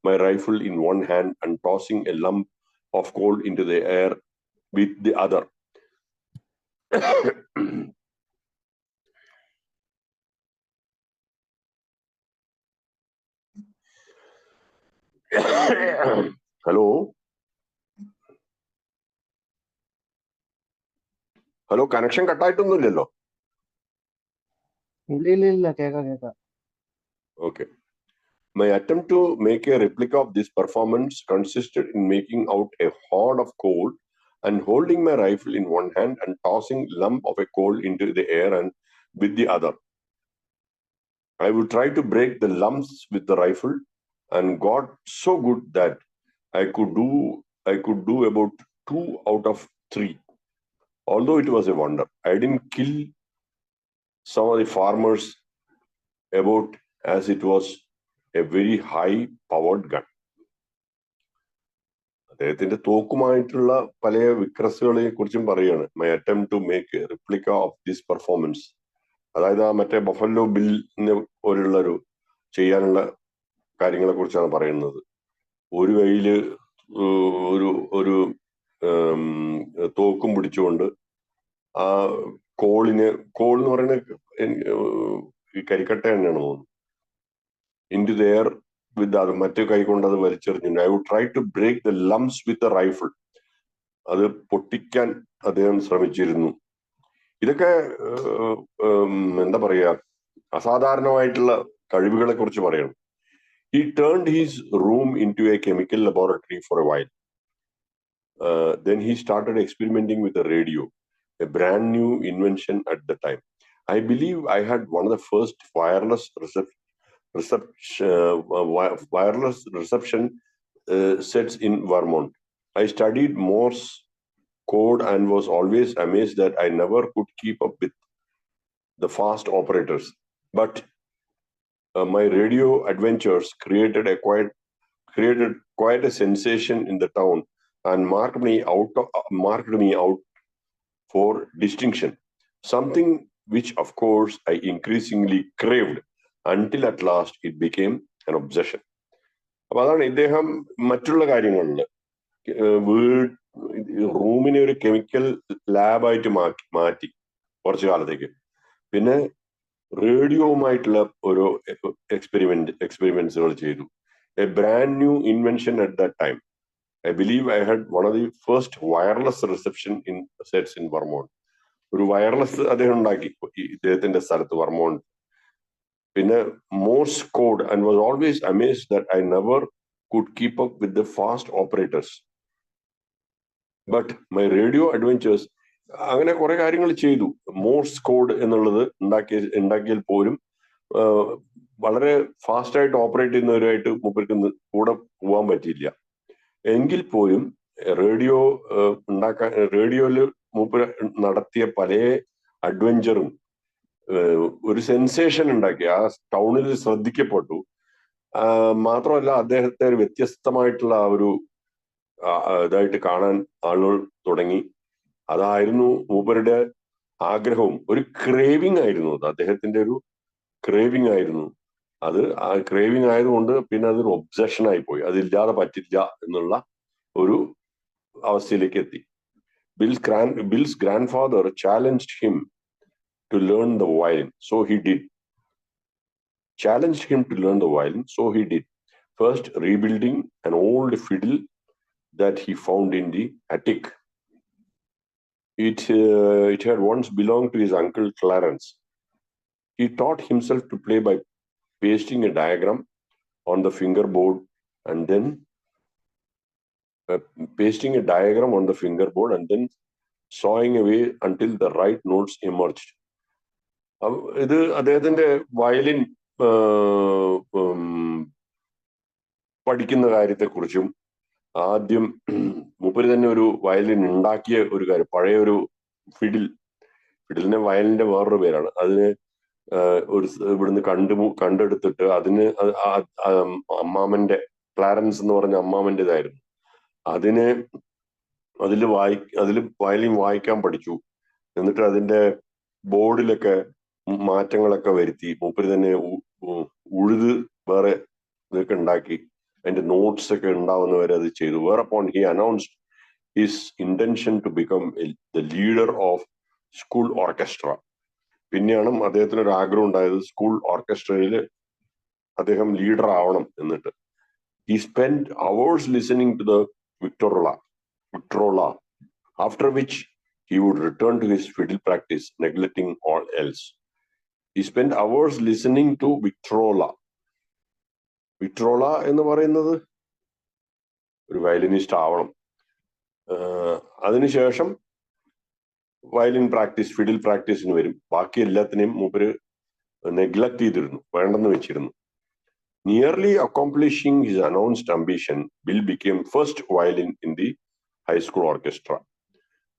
Speaker 1: my rifle in one hand and tossing a lump of coal into the air with the other. Hello hello, connection കട്ടായിട്ടൊന്നുമില്ലല്ലോ?
Speaker 2: ഇല്ല, കേക്കാം.
Speaker 1: Okay. My attempt to make a replica of this performance consisted in making out a hod of coal and holding my rifle in one hand and tossing lump of a coal into the air and with the other. I would try to break the lumps with the rifle and got so good that I could do about 2 out of 3. Although it was a wonder, I didn't kill some of the farmers about as it was a very high powered gun. അദ്ദേഹത്തിന്റെ തോക്കുമായിട്ടുള്ള പല വിക്രസുകളെ കുറിച്ചും പറയാണ്. My attempt to make a replica of this performance. അതായത് ആ മറ്റേ buffalo ബില്ലിനെ പോലുള്ളൊരു ചെയ്യാനുള്ള കാര്യങ്ങളെ കുറിച്ചാണ് പറയുന്നത്. ഒരു കയ്യില് ഒരു തോക്കും പിടിച്ചുകൊണ്ട് ആ കോൾ എന്ന് പറയുന്ന ഈ കരിക്കട്ട തന്നെയാണ് തോന്നുന്നു, into the air with അത് മറ്റേ കൈ കൊണ്ട് അത് വലിച്ചെറിഞ്ഞു. I would try to break the lumps with a rifle. അത് പൊട്ടിക്കാൻ അദ്ദേഹം ശ്രമിച്ചിരുന്നു. ഇതൊക്കെ എന്താ പറയാ, അസാധാരണമായിട്ടുള്ള കഴിവുകളെ കുറിച്ച് പറയണം. He turned his room into a chemical laboratory for a while. Then he started experimenting with a radio, a brand new invention at the time. I believe I had one of the first wireless reception sets in Vermont. I studied Morse code and was always amazed that I never could keep up with the fast operators. But my radio adventures created quite a sensation in the town and marked me out for distinction, something which of course I increasingly craved until at last it became an obsession. അപ്പൊ അതാണ് ഇദ്ദേഹം മറ്റുള്ള കാര്യങ്ങളിൽ റൂമിനെ ഒരു chemical ലാബായിട്ട് മാറ്റി കുറച്ചു കാലത്തേക്ക്. പിന്നെ റേഡിയോവുമായിട്ടുള്ള ഓരോ എക്സ്പെരിമെന്റ്സുകൾ ചെയ്തു. A brand new invention at that time. I believe I had one of the first wireless reception sets in Vermont. ഒരു വയർലെസ് അദ്ദേഹം ഉണ്ടാക്കി ഇദ്ദേഹത്തിന്റെ സ്ഥലത്ത് വെർമോണ്ട്. പിന്നെ Morse code and was always amazed that I never could keep up with the fast operators. But my radio adventures, അങ്ങനെ കുറെ കാര്യങ്ങൾ ചെയ്തു. മോർസ് കോഡ് എന്നുള്ളത് ഉണ്ടാക്കിയാൽ പോലും വളരെ ഫാസ്റ്റ് ആയിട്ട് ഓപ്പറേറ്റ് ചെയ്യുന്നവരുമായിട്ട് മൂപ്പർക്ക് കൂടെ പോകാൻ പറ്റിയില്ല. എങ്കിൽ പോലും റേഡിയോയില് മൂപ്പര് നടത്തിയ പല അഡ്വഞ്ചറും ഒരു സെൻസേഷൻ ഉണ്ടാക്കി. ആ ടൗണിൽ ശ്രദ്ധിക്കപ്പെട്ടു. മാത്രമല്ല അദ്ദേഹത്തെ ഒരു വ്യത്യസ്തമായിട്ടുള്ള ആ ഒരു ഇതായിട്ട് കാണാൻ ആളുകൾ തുടങ്ങി. അതായിരുന്നു മൂപ്പരുടെ ആഗ്രഹവും ഒരു ക്രേവിംഗ് ആയിരുന്നു. അത് അദ്ദേഹത്തിന്റെ ഒരു ക്രേവിംഗ് ആയിരുന്നു. അത് ആ ക്രേവിംഗ് ആയതുകൊണ്ട് പിന്നെ അതൊരു ഒബ്സഷൻ ആയി പോയി. അതില്ലാതെ പറ്റില്ല എന്നുള്ള ഒരു അവസ്ഥയിലേക്ക് എത്തി. Bill's grandfather challenged him to learn the violin, so he did. First rebuilding an old fiddle that he found in the attic. It had once belonged to his uncle Clarence. He taught himself to play by pasting a diagram on the fingerboard and then sawing away until the right notes emerged. ഇത് അദ്ദേഹത്തിന്റെ violin പഠിക്കുന്ന കാര്യത്തെക്കുറിച്ചും ആദ്യം മൂപ്പര് തന്നെ ഒരു violin ഉണ്ടാക്കിയ ഒരു കാര്യം, പഴയ ഒരു ഫിഡിലിന്റെ വയലിന്റെ വേറൊരു പേരാണ്. അതിന് ഒരു ഇവിടുന്ന് കണ്ടെടുത്തിട്ട് അതിന് അമ്മാമന്റെ ക്ലാരൻസ് എന്ന് പറഞ്ഞ അമ്മാമന്റേതായിരുന്നു. അതിൽ വയലിൻ വായിക്കാൻ പഠിച്ചു. എന്നിട്ട് അതിന്റെ ബോർഡിലൊക്കെ മാറ്റങ്ങളൊക്കെ വരുത്തി മൂപ്പര് തന്നെ ഉഴുത് വേറെ ഇതൊക്കെ ഉണ്ടാക്കി അതിന്റെ നോട്ട്സ് ഒക്കെ ഉണ്ടാവുന്നവരെ അത് ചെയ്തു. whereupon he announced his intention to become the leader of school orchestra. പിന്നെയാണ് അദ്ദേഹത്തിന് ഒരു ആഗ്രഹം ഉണ്ടായത് സ്കൂൾ ഓർക്കസ്ട്രയിൽ അദ്ദേഹം ലീഡർ ആവണം എന്നിട്ട്. he spent hours listening to the Victrola, after which he would return to his fiddle practice, neglecting all else. He spent hours listening to Victrola. എന്ന് പറയുന്നത് ഒരു വയലിനിസ്റ്റ് ആവണം. അതിനുശേഷം വയലിൻ പ്രാക്ടീസ്, ഫിഡിൽ പ്രാക്ടീസിന് വരും. ബാക്കി എല്ലാത്തിനെയും മൂപ്പര് നെഗ്ലക്ട് ചെയ്തിരുന്നു, വേണ്ടെന്ന് വെച്ചിരുന്നു. Nearly accomplishing his announced ambition, Bill became first violin in the high school orchestra.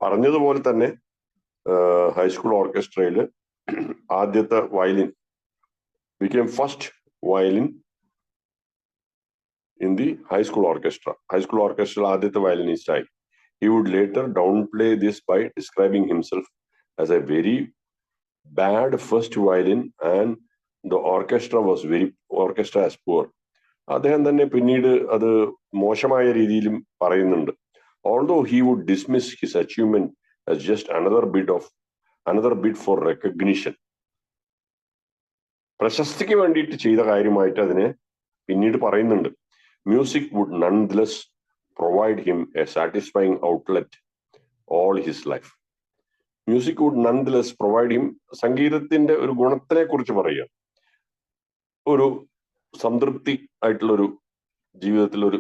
Speaker 1: പറഞ്ഞതുപോലെ തന്നെ ഹൈസ്കൂൾ ഓർക്കസ്ട്രയിൽ ആദ്യത്തെ violin became first violin in the high school orchestra. High school ഓർക്കസ്ട്രയിൽ ആദ്യത്തെ വയലിനിസ്റ്റ് ആയി. He would later downplay this by describing himself as a very bad first violin and the orchestra as poor. അദ്ദേഹം തന്നെ പിന്നീട് അത് മോശമായ രീതിയിലും പറയുന്നുണ്ട്. Although he would dismiss his achievement as just another bid for recognition. പ്രശസ്തിക്ക് വേണ്ടിയിട്ട് ചെയ്ത കാര്യമായിട്ട് അതിനെ പിന്നീട് പറയുന്നുണ്ട്. Music would nonetheless provide him a satisfying outlet all his life. Music would nonetheless provide him, സംഗീതത്തിന്റെ ഒരു ഗുണത്തിനെ കുറിച്ച് പറയുക, ഒരു സംതൃപ്തി ആയിട്ടുള്ളൊരു ജീവിതത്തിൽ ഒരു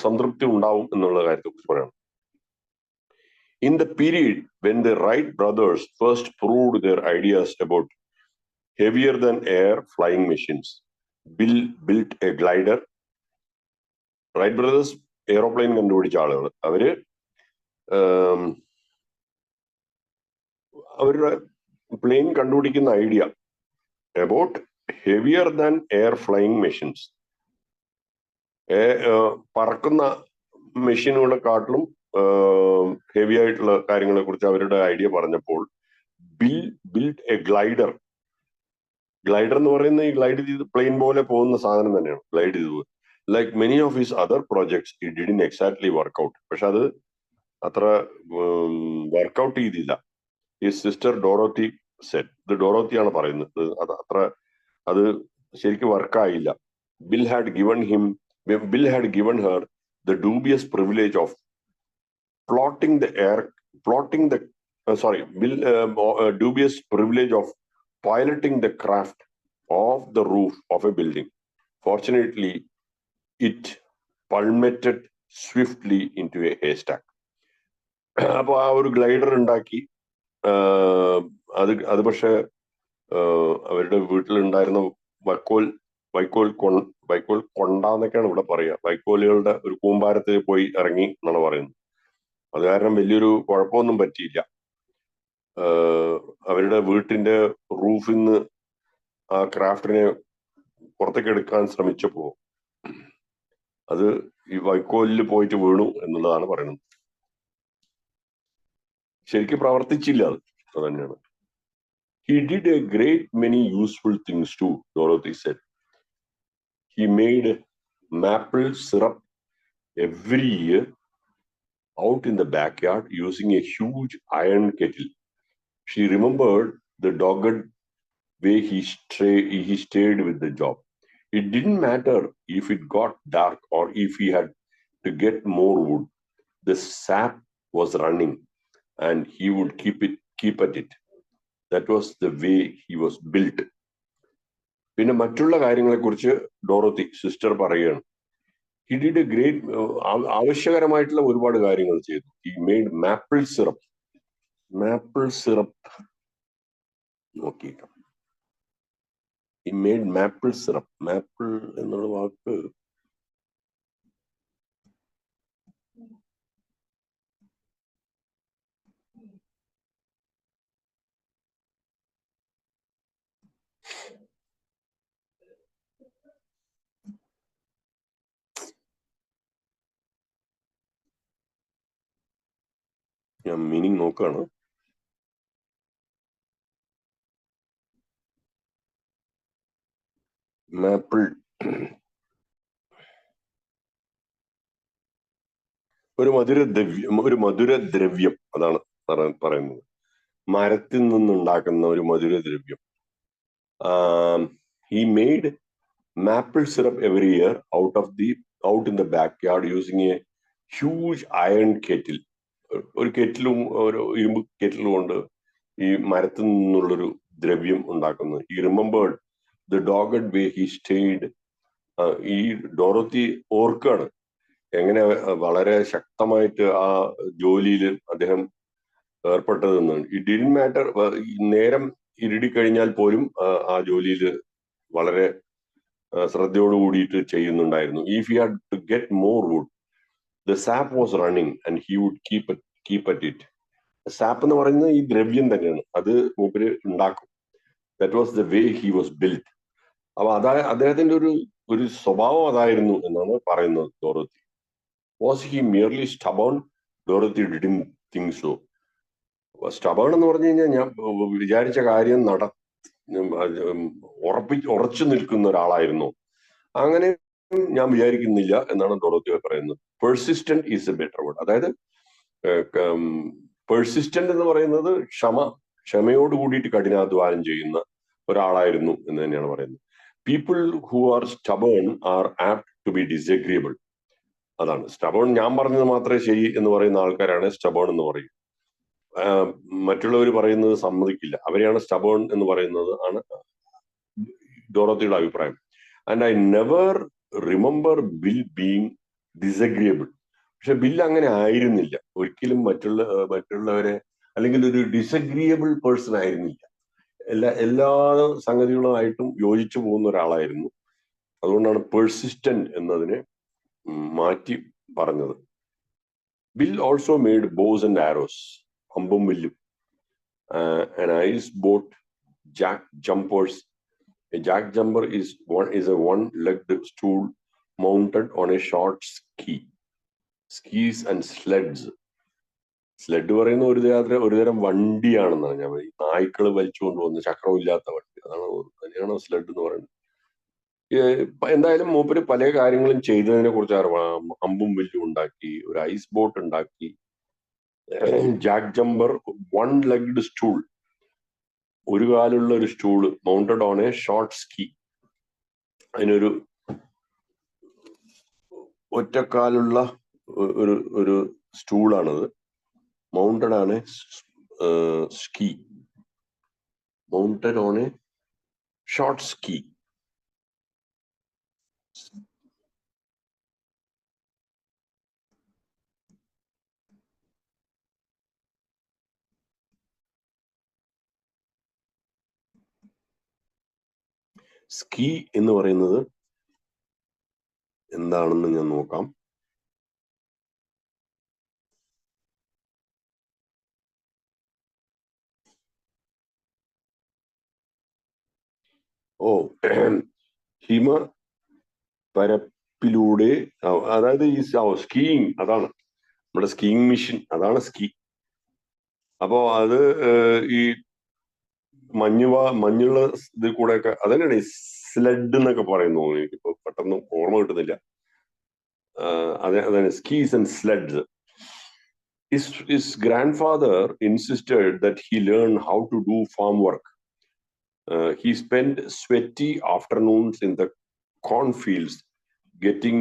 Speaker 1: സംതൃപ്തി ഉണ്ടാവും എന്നുള്ള കാര്യത്തെ കുറിച്ച് പറയണം. In the period when the Wright brothers first proved their ideas about heavier than air flying machines, Bill built a glider. Wright brothers aeroplane കണ്ടുപിടിച്ച ആളുകൾ, അവരുടെ പ്ലെയിൻ കണ്ടുപിടിക്കുന്ന idea about heavier than air flying machines, പറക്കുന്ന മെഷീനുകളെക്കാട്ടിലും heavy ആയിട്ടുള്ള കാര്യങ്ങളെ കുറിച്ച് അവരുടെ ഐഡിയ പറഞ്ഞപ്പോൾ ബിൽ ബിൽഡ് എ ഗ്ലൈഡർ എന്ന് പറയുന്ന ഈ ഗ്ലൈഡ് ചെയ്ത് പ്ലെയിൻ പോലെ പോകുന്ന സാധനം തന്നെയാണ് ഗ്ലൈഡ് ചെയ്തത്. Like many of his other projects, it didn't exactly work out. പക്ഷെ അത് അത്ര വർക്കൗട്ട് ചെയ്തില്ല. His sister Dorothy said, ഇത് ഡോറോത്തിയാണ് പറയുന്നത്, അത് ശരിക്കും വർക്കായില്ല. Bill had given her the dubious privilege of dubious privilege of piloting the craft off the roof of a building. Fortunately, it plummeted swiftly into a haystack. അപ്പൊ ആ ഒരു glider ഉണ്ടാക്കി, അത് പക്ഷെ അവരുടെ വീട്ടിലുണ്ടായിരുന്ന വൈക്കോൽ കൊണ്ടാന്നൊക്കെയാണ് ഇവിടെ പറയുക. വൈക്കോലുകളുടെ ഒരു കൂമ്പാരത്തിൽ പോയി ഇറങ്ങി എന്നാണ് പറയുന്നത്. അത് കാരണം വലിയൊരു കുഴപ്പമൊന്നും പറ്റിയില്ല. അവരുടെ വീട്ടിന്റെ റൂഫിൽ നിന്ന് ആ ക്രാഫ്റ്റിനെ പുറത്തേക്ക് എടുക്കാൻ ശ്രമിച്ചപ്പോ അത് ഈ വൈക്കോലിൽ പോയിട്ട് വീണു എന്നുള്ളതാണ് പറയുന്നത്. ശരിക്കും പ്രവർത്തിച്ചില്ല, അത് തന്നെയാണ്. He did a great many useful things too, Dorothy said. He made maple syrup every year out in the backyard using a huge iron kettle. She remembered the dogged way he stayed with the job. It didn't matter if it got dark or if he had to get more wood. The sap was running and he would keep at it. That was the way he was built. പിന്നെ മറ്റുള്ള കാര്യങ്ങളെ കുറിച്ച് Dorothy sister പറയുകയാണ്. He did a great ആവശ്യകരമായിട്ടുള്ള ഒരുപാട് കാര്യങ്ങൾ ചെയ്തു. He made maple syrup നോക്കിയിട്ട് He made maple syrup. Maple എന്നുള്ള വാക്ക് ഞാൻ മീനിങ് നോക്കുകയാണ്. മാപ്പിൾ ഒരു മധുരദ്രവ്യം അതാണ് പറയുന്നത്. മരത്തിൽ നിന്നുണ്ടാക്കുന്ന ഒരു മധുരദ്രവ്യം. He made maple syrup every year out in the backyard using a huge iron kettle. ഒരു കെറ്റിലും ഒരു ഇരുമ്പ് കെറ്റിലും കൊണ്ട് ഈ മരത്തിൽ നിന്നുള്ളൊരു ദ്രവ്യം ഉണ്ടാക്കുന്നത്. He remembered the dogged way he stayed. ഈ ഡോറത്തി ഓർക്കാണ് എങ്ങനെ വളരെ ശക്തമായിട്ട് ആ ജോലിയിൽ അദ്ദേഹം ഏർപ്പെട്ടതെന്ന്. ഇറ്റ് ഡിഡ്ന്റ് മാറ്റർ, നേരം ഇരുടി കഴിഞ്ഞാൽ പോലും ആ ജോലിയിൽ വളരെ ശ്രദ്ധയോട് കൂടിയിട്ട് ചെയ്യുന്നുണ്ടായിരുന്നു. If he had to get more wood, the sap was running and he would keep at it. Sap എന്ന് പറയുന്നത് ഈ ദ്രവ്യം തന്നെയാണ്, അത് മൂപ്പര് ഉണ്ടാക്കും. That was the way he was built. അപ്പൊ അദ്ദേഹത്തിന്റെ ഒരു സ്വഭാവം അതായിരുന്നു എന്നാണ് പറയുന്നത് ഡോറത്തി. Was he merely stubborn? ഡോറത്തി didn't think so. Stubborn എന്ന് പറഞ്ഞു കഴിഞ്ഞാൽ ഞാൻ വിചാരിച്ച കാര്യം ഉറച്ചു നിൽക്കുന്ന ഒരാളായിരുന്നു, അങ്ങനെ ഞാൻ വിചാരിക്കുന്നില്ല എന്നാണ് ഡോറത്തി പറയുന്നത്. Persistent is A better word. അതായത് പെർസിസ്റ്റന്റ് എന്ന് പറയുന്നത് ക്ഷമയോട് കൂടിയിട്ട് കഠിനാധ്വാനം ചെയ്യുന്ന ഒരാളായിരുന്നു എന്ന് തന്നെയാണ് പറയുന്നത്. People who are stubborn are apt to be disagreeable. അതാണ് സ്റ്റബേൺ. ഞാൻ പറഞ്ഞത് മാത്രമേ ശരി എന്ന് പറയുന്ന ആൾക്കാരാണ് സ്റ്റബേൺ എന്ന് പറയും. മറ്റുള്ളവർ പറയുന്നത് സമ്മതിക്കില്ല, അവരെയാണ് സ്റ്റബേൺ എന്ന് പറയുന്നത് ആണ് ഡോറത്തിയുടെ അഭിപ്രായം. And I never remember Bill being disagreeable. പക്ഷെ ബിൽ അങ്ങനെ ആയിരുന്നില്ല ഒരിക്കലും. മറ്റുള്ളവരെ അല്ലെങ്കിൽ ഒരു ഡിസഗ്രിയബിൾ പേഴ്സൺ ആയിരുന്നില്ല. എല്ലാ സംഗതികളുമായിട്ടും യോജിച്ചു പോകുന്ന ഒരാളായിരുന്നു. അതുകൊണ്ടാണ് പെർസിസ്റ്റന്റ് എന്നതിനെ മാറ്റി പറഞ്ഞത്. Bill also made boss and arrows, അമ്പും വില്ലും. an ice boat, jack jumpers. A jack jumper is a one-legged stool mounted on a short ski. Skis and sleds. SLED പറയുന്ന ഒരു തരം വണ്ടിയാണെന്നാണ് ഞാൻ പറയുന്നത്. നായ്ക്കള് വലിച്ചു കൊണ്ടുപോകുന്ന ചക്രമില്ലാത്ത വണ്ടി, തന്നെയാണ് സ്ലെഡ് എന്ന് പറയുന്നത്. എന്തായാലും മൂപ്പര് പല കാര്യങ്ങളും ചെയ്തതിനെ കുറിച്ച് അമ്പും വില്ലും ഉണ്ടാക്കി, ഒരു ഐസ് ബോട്ട് ഉണ്ടാക്കി, Jack jumper, one legged stool, ഒരു കാലുള്ള ഒരു stool, mounted on A short ski, അതിനൊരു ഒറ്റക്കാലുള്ള ഒരു സ്റ്റൂളാണത്. മൗണ്ടഡ് ആണ് ski, mounted on A short ski. Ski എന്ന് പറയുന്നത് എന്താണെന്ന് ഞാൻ നോക്കാം. ഹിമ പരപ്പിലൂടെ, അതായത് ഈ സ്കീയിങ്, അതാണ് നമ്മുടെ സ്കീയിങ് മെഷീൻ, അതാണ് സ്കീ. അപ്പോ അത് ഈ മഞ്ഞുള്ള ഇതിൽ കൂടെയൊക്കെ, അതന്നെയാണ് ഈ സ്ലെഡ് എന്നൊക്കെ പറയുന്നു. എനിക്കിപ്പോ പെട്ടെന്ന് ഓർമ്മ കിട്ടുന്നില്ല. അതാണ് skis and sleds. His grandfather insisted that he learn how to do farm work. He spent sweaty afternoons in the cornfields getting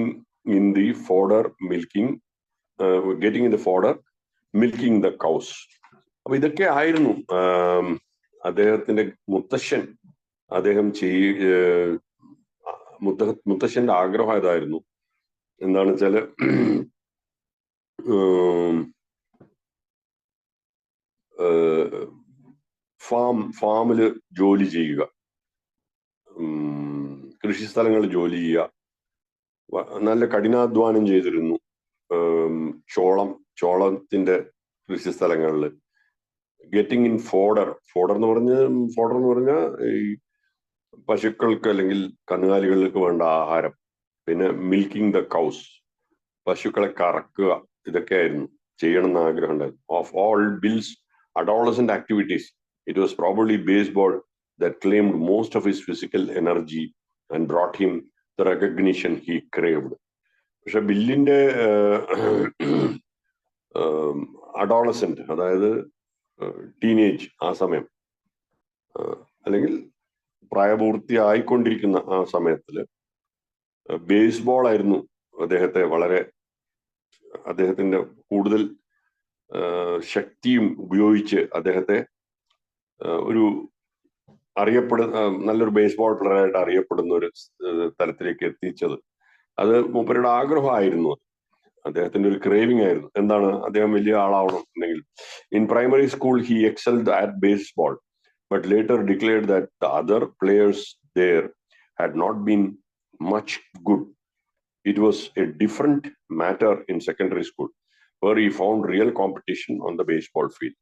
Speaker 1: in the fodder, milking the cows. അപ്പൊ ഇതൊക്കെ ആയിരുന്നു അദ്ദേഹത്തിന്റെ മുത്തശ്ശന്റെ ആഗ്രഹം ഇതായിരുന്നു. എന്താണെന്ന് വെച്ചാല് ഫാമില് ജോലി ചെയ്യുക. കൃഷിസ്ഥലങ്ങളിൽ ജോലി ചെയ്യുക, നല്ല കഠിനാധ്വാനം ചെയ്തിരുന്നു. ചോളത്തിന്റെ കൃഷിസ്ഥലങ്ങളിൽ ഗെറ്റിംഗ് ഇൻ ഫോഡർ എന്ന് പറഞ്ഞ ഈ പശുക്കൾക്ക് അല്ലെങ്കിൽ കന്നുകാലികൾക്ക് വേണ്ട ആഹാരം, പിന്നെ മിൽക്കിംഗ് ദ കൗസ്, പശുക്കളെ കറക്കുക, ഇതൊക്കെയായിരുന്നു ചെയ്യണമെന്ന് ആഗ്രഹം ഉണ്ടായിരുന്നു. Of all bills adolescent activities, it was probably baseball that claimed most of his physical energy and brought him the recognition he craved. പക്ഷെ ബില്ലിന്റെ അഡോളസെന്റ്, അതായത് ടീനേജ്, ആ സമയം അല്ലെങ്കിൽ പ്രായപൂർത്തി ആയിക്കൊണ്ടിരിക്കുന്ന ആ സമയത്തില് ബേസ്ബോൾ ആയിരുന്നു അദ്ദേഹത്തിന്റെ കൂടുതൽ ശക്തിയും ഉപയോഗിച്ച് അദ്ദേഹത്തെ ഒരു നല്ലൊരു ബേസ്ബോൾ പ്ലെയറായിട്ട് അറിയപ്പെടുന്ന ഒരു തലത്തിലേക്ക് എത്തിച്ചത്. അത് മൂപ്പരുടെ ആഗ്രഹമായിരുന്നു, അദ്ദേഹത്തിന്റെ ഒരു ക്രേവിംഗ് ആയിരുന്നു. എന്താണ്, അദ്ദേഹം വലിയ ആളാവണം എന്നെങ്കിൽ. In primary school he excelled at baseball, but later declared that the other players there had not been much good. It was a different matter in secondary school, where he found real competition on the baseball field.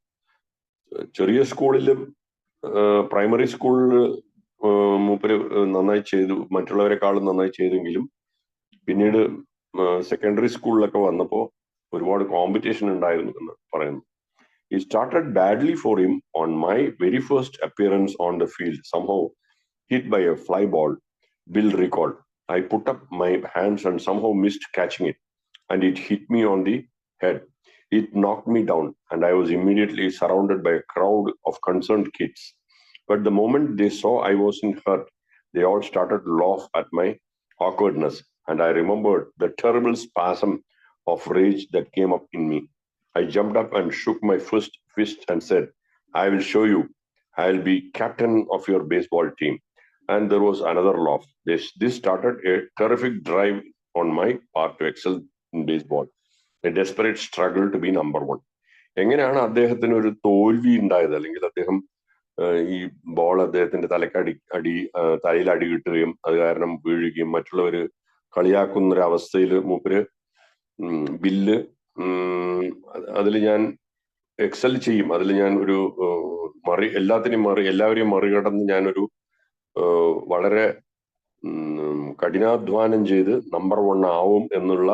Speaker 1: ചെറിയ സ്കൂളിലും primary സ്കൂളിൽ മൂപ്പര് നന്നായി ചെയ്തു, മറ്റുള്ളവരെക്കാളും നന്നായി ചെയ്തെങ്കിലും പിന്നീട് secondary സ്കൂളിലൊക്കെ വന്നപ്പോ ഒരുപാട് കോമ്പറ്റീഷൻ ഉണ്ടായിരുന്നു എന്ന് പറയുന്നു. It started badly for him on my very first appearance on the field, somehow hit by a fly ball, Bill recalled. I put up my hands and somehow missed catching it, and it hit me on the head. It knocked me down, and I was immediately surrounded by a crowd of concerned kids. But the moment they saw I wasn't hurt, they all started to laugh at my awkwardness, and I remembered the terrible spasm of rage that came up in me. I jumped up and shook my fist and said, I will show you. I'll be captain of your baseball team. And there was another laugh. This started a terrific drive on my part to excel in baseball. A desperate struggle to be number one. എങ്ങനെയാണ് അദ്ദേഹത്തിന് ഒരു തോൽവി ഉണ്ടായത്, അല്ലെങ്കിൽ അദ്ദേഹം ഈ ball അദ്ദേഹത്തിന്റെ തലയിൽ അടി കിട്ടുകയും അത് കാരണം വീഴുകയും മറ്റുള്ളവർ കളിയാക്കുന്ന ഒരു അവസ്ഥയിൽ മൂപ്പര് ബില്ല് അതിൽ ഞാൻ എക്സൽ ചെയ്യും, അതിൽ ഞാൻ ഒരു എല്ലാവരെയും മറികടന്ന് ഞാനൊരു വളരെ കഠിനാധ്വാനം ചെയ്ത് നമ്പർ 1 ആവും എന്നുള്ള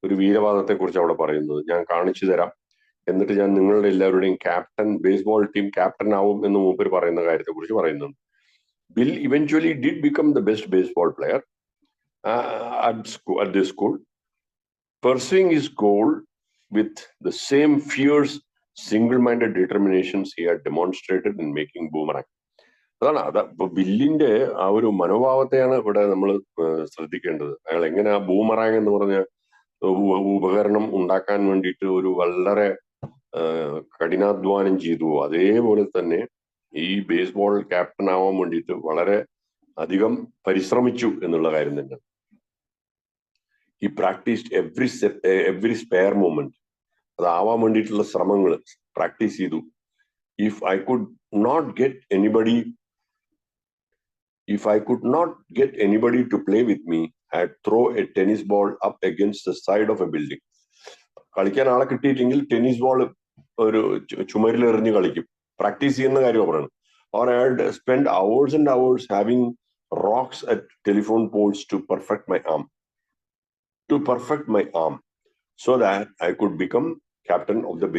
Speaker 1: ഒരു വീരവാദത്തെ കുറിച്ച് അവിടെ പറയുന്നത്. ഞാൻ കാണിച്ചു തരാം, എന്നിട്ട് ഞാൻ നിങ്ങളുടെ എല്ലാവരുടെയും ബേസ്ബോൾ ടീം ക്യാപ്റ്റൻ ആവും എന്ന് മൂപ്പര് പറയുന്ന കാര്യത്തെ കുറിച്ച് പറയുന്നുണ്ട്. Bill eventually did become the best baseball player at this school, pursuing his goal with the same fierce, single-minded determinations he had demonstrated in making boomerang. ഇപ്പൊ ബില്ലിന്റെ ആ ഒരു മനോഭാവത്തെയാണ് ഇവിടെ നമ്മൾ ശ്രദ്ധിക്കേണ്ടത്. അയാൾ എങ്ങനെ ആ ബൂമറാങ് എന്ന് പറഞ്ഞ ഉപകരണം ഉണ്ടാക്കാൻ വേണ്ടിയിട്ട് ഒരു വളരെ കഠിനാധ്വാനം ചെയ്തു, അതേപോലെ തന്നെ ഈ ബേസ്ബോൾ ക്യാപ്റ്റൻ ആവാൻ വേണ്ടിയിട്ട് വളരെ അധികം പരിശ്രമിച്ചു എന്നുള്ള കാര്യം തന്നെ. ഈ പ്രാക്ടീസ്ഡ് എവ്രി സ്പെയർ മൊമെന്റ്, അതാവാൻ വേണ്ടിയിട്ടുള്ള ശ്രമങ്ങൾ പ്രാക്ടീസ് ചെയ്തു. If I could not get anybody to play with me, I'd throw a tennis ball up against the side of a building. കളിക്കാൻ ആളെ കിട്ടിയിട്ടെങ്കിൽ ടെന്നീസ് ബോൾ ഒരു ചുമരിൽ എറിഞ്ഞ് കളിക്കും, പ്രാക്ടീസ് ചെയ്യുന്ന കാര്യം പറയുന്നത്. Or I'd spend hours and hours having rocks at telephone poles to perfect my arm so that I could become captain of the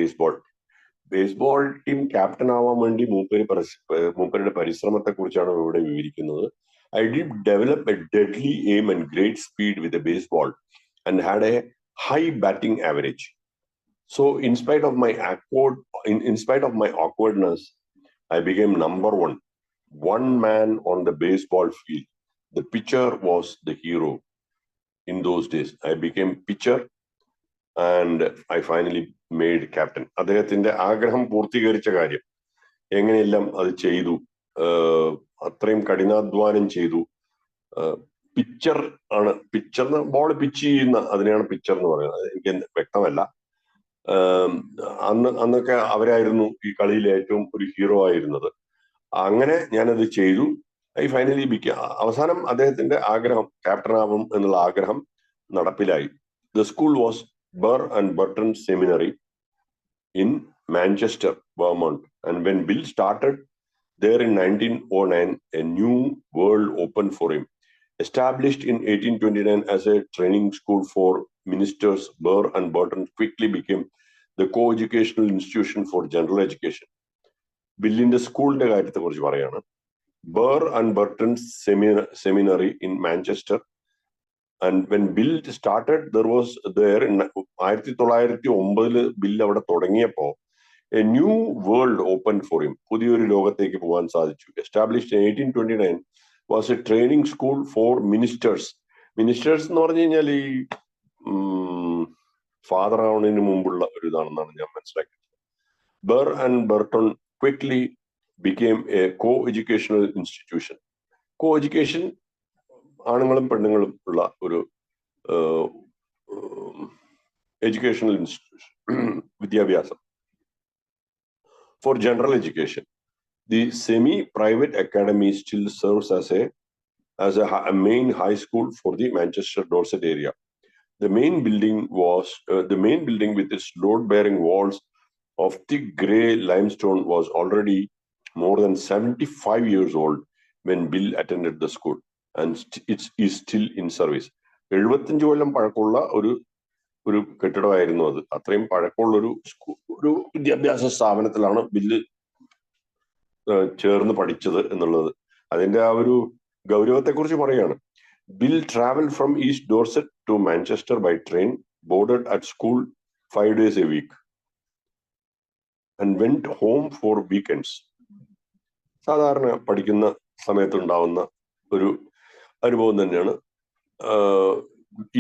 Speaker 1: baseball team captain ആവാൻ വേണ്ടി മൂപ്പരുടെ പരിശ്രമത്തെ കുറിച്ചാണ് ഇവിടെ വിവരിക്കുന്നത്. I did develop a deadly aim and great speed with a baseball and had a high batting average. So in spite of my awkwardness, I became number one man on the baseball field. The pitcher was the hero in those days. I became pitcher and I finally made captain. അദ്ദേഹത്തിന്റെ ആഗ്രഹം പൂർത്തീകരിച്ച കാര്യം, എങ്ങനെയെല്ലാം അത് ചെയ്തു, അത്രയും കഠിനാധ്വാനം ചെയ്തു. പിച്ചർ ബോൾ പിച്ച് ചെയ്യുന്ന അതിനെയാണ് പിച്ചർ എന്ന് പറയുന്നത്, എനിക്ക് വ്യക്തമല്ല. അന്നൊക്കെ അവരായിരുന്നു ഈ കളിയിൽ ഏറ്റവും ഒരു ഹീറോ ആയിരുന്നത്. അങ്ങനെ ഞാനത് ചെയ്തു. I finally became അവസാനം അദ്ദേഹത്തിന്റെ ആഗ്രഹം ക്യാപ്റ്റൻ ആവും എന്നുള്ള ആഗ്രഹം നടപ്പിലായി. The school was Burr and Burton Seminary in Manchester, Vermont, and when Bill started there in 1909, a new world opened for him. Established in 1829 as a training school for ministers, Burr and Burton quickly became the co-educational institution for general education. ബില്ലിന്റെ സ്കൂളിന്റെ കാര്യത്തെ കുറിച്ച് പറയാണ്. Burr and Burton Seminary in Manchester, and when Bill started, there was there in 1909 bill അവിടെ തുടങ്ങിയപ്പോ a new world opened for him. പുതിയൊരു ലോകത്തേക്ക് പോകാൻ സാധിച്ചു. Established in 1829 was a training school for ministers. Ministers എന്ന് പറഞ്ഞു കഴിഞ്ഞാൽ ഈ ഫാദർ ആവുന്നതിന് മുമ്പുള്ള ഒരു ഇതാണെന്നാണ് ഞാൻ മനസ്സിലാക്കിയത്. Burr and Burton quickly became a co-educational institution. Co-education ആണുങ്ങളും പെണ്ണുങ്ങളും ഉള്ള ഒരു എഡ്യൂക്കേഷണൽ ഇൻസ്റ്റിറ്റ്യൂഷൻ, വിദ്യാഭ്യാസം. For general education, the semi-private academy still serves as a main high school for the Manchester Dorset area. The main building with its load-bearing walls of thick grey limestone was already more than 75 years old when Bill attended the school, and it is still in service. 75 കൊല്ലം പഴക്കമുള്ള ഒരു കെട്ടിടമായിരുന്നു അത്. അത്രയും പഴക്കമുള്ള ഒരു വിദ്യാഭ്യാസ സ്ഥാപനത്തിലാണ് bill ചേർന്ന് പഠിച്ചത് എന്നുള്ളത്. അതിന്റെ ആ ഒരു ഗൗരവത്തെക്കുറിച്ച് പറയാണ്. Bill traveled from East Dorset to Manchester by train, boarded at school 5 days a week, and went home for weekends. സാധാരണ പഠിക്കുന്ന സമയത്ത് ഉണ്ടാവുന്ന ഒരു അനുഭവം തന്നെയാണ്.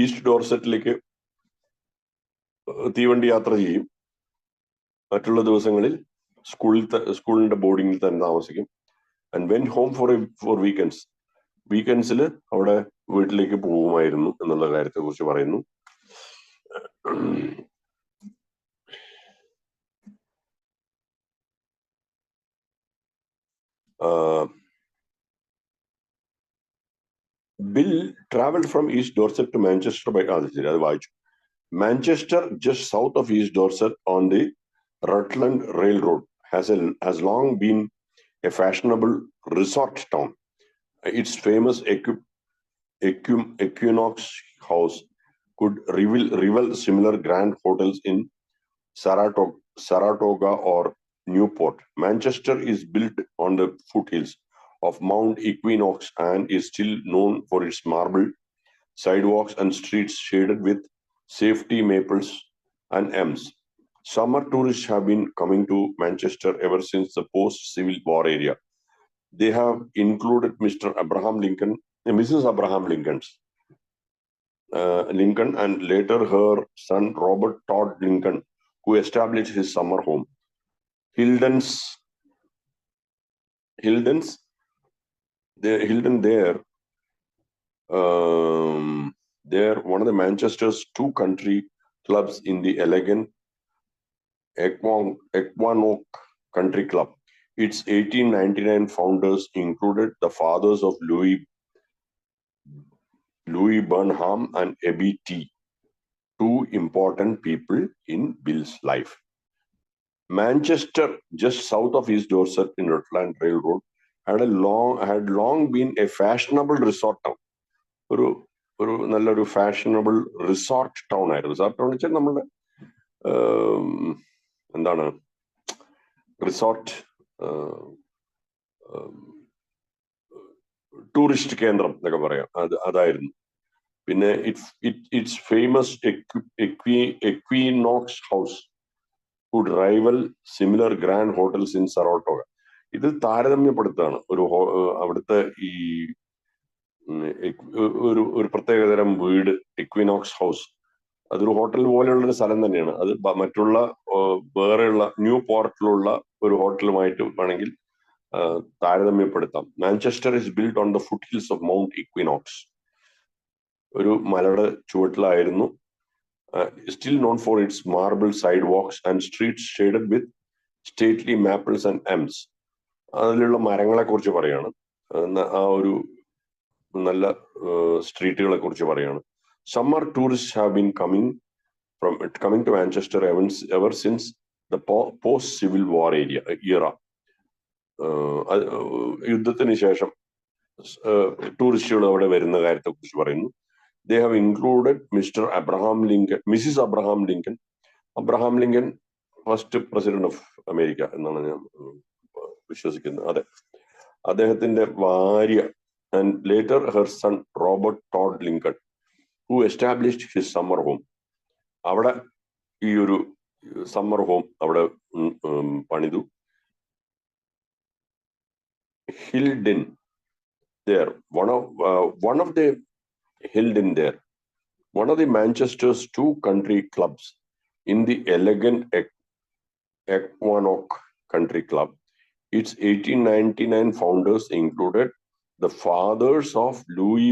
Speaker 1: ഈസ്റ്റ് ഡോർസെറ്റിലേക്ക് തീവണ്ടി യാത്ര ചെയ്യും. മറ്റുള്ള ദിവസങ്ങളിൽ സ്കൂളിന്റെ ബോർഡിങ്ങിൽ തന്നെ താമസിക്കും. And went home for weekends. വീക്കെൻഡ്സിൽ അവിടെ വീട്ടിലേക്ക് പോകുമായിരുന്നു എന്നുള്ള കാര്യത്തെ കുറിച്ച് പറയുന്നു. Bill traveled from East Dorset to Manchester by Manchester, just south of East Dorset on the Rutland Railroad, has long been a fashionable resort town. Its famous Equinox House could rival similar grand hotels in Saratoga or Newport. Manchester is built on the foothills of Mount Equinox and is still known for its marble sidewalks and streets shaded with safety maples and elms. Summer tourists have been coming to Manchester ever since the post-Civil War era. They have included Mrs. Abraham Lincoln, and later her son Robert Todd Lincoln, who established his summer home. Hilden there, they're one of the Manchester's two country clubs in the elegant Equanock Country Club. Its 1899 founders included the fathers of Louis Burnham and Abby T, two important people in Bill's life. Manchester, just south of East Dorset in Rutland Railroad, had long been a fashionable resort town. ഒരു നല്ലൊരു fashionable resort town ആയിരുന്നു. Resort town വെച്ചാൽ നമ്മുടെ എന്താണ് resort tourist കേന്ദ്രം എന്നൊക്കെ പറയാം, അതായിരുന്നു. പിന്നെ its famous Equinox House could rival similar grand hotels in Saratoga. ഇത് താരതമ്യപ്പെടുത്താണ് അവിടുത്തെ ഈ ഒരു പ്രത്യേകതരം വീട് എക്വിനോക്സ് ഹൗസ്. അതൊരു ഹോട്ടൽ പോലെയുള്ള ഒരു സ്ഥലം തന്നെയാണ്. അത് മറ്റുള്ള വേറെയുള്ള ന്യൂ പോർട്ടിലുള്ള ഒരു ഹോട്ടലുമായിട്ട് വേണമെങ്കിൽ താരതമ്യപ്പെടുത്താം. Manchester is build on the foothills of Mount Equinox. ഒരു മലയുടെ ചുവട്ടിലായിരുന്നു. Still known for its marble sidewalks and streets shaded with stately maples and elms. അതിലുള്ള മരങ്ങളെ കുറിച്ച് പറയാണ്. ആ ഒരു നല്ല സ്ട്രീറ്റുകളെ കുറിച്ച് പറയാണ്. Summer tourist have been coming to Manchester ever since the post-Civil War era. യുദ്ധത്തിന് ശേഷം ടൂറിസ്റ്റുകൾ അവിടെ വരുന്ന കാര്യത്തെ കുറിച്ച് പറയുന്നു. They have included Mr. Abraham Lincoln, Mrs. Abraham Lincoln. Abraham Lincoln first president of America എന്നാണ് ഞാൻ വിശ്വസിക്കുന്നത്. അതെ, അദ്ദേഹത്തിന്റെ ഭാര്യ and later her son Robert Todd Lincoln, who established his summer home. അവിടെ ഈ ഒരു സമ്മർ ഹോം അവിടെ പണിതു. Hilden there, one of the Hilden there, one of the Manchester's two country clubs in the elegant Equanock Country Club. Its 1899 founders included the fathers of Louis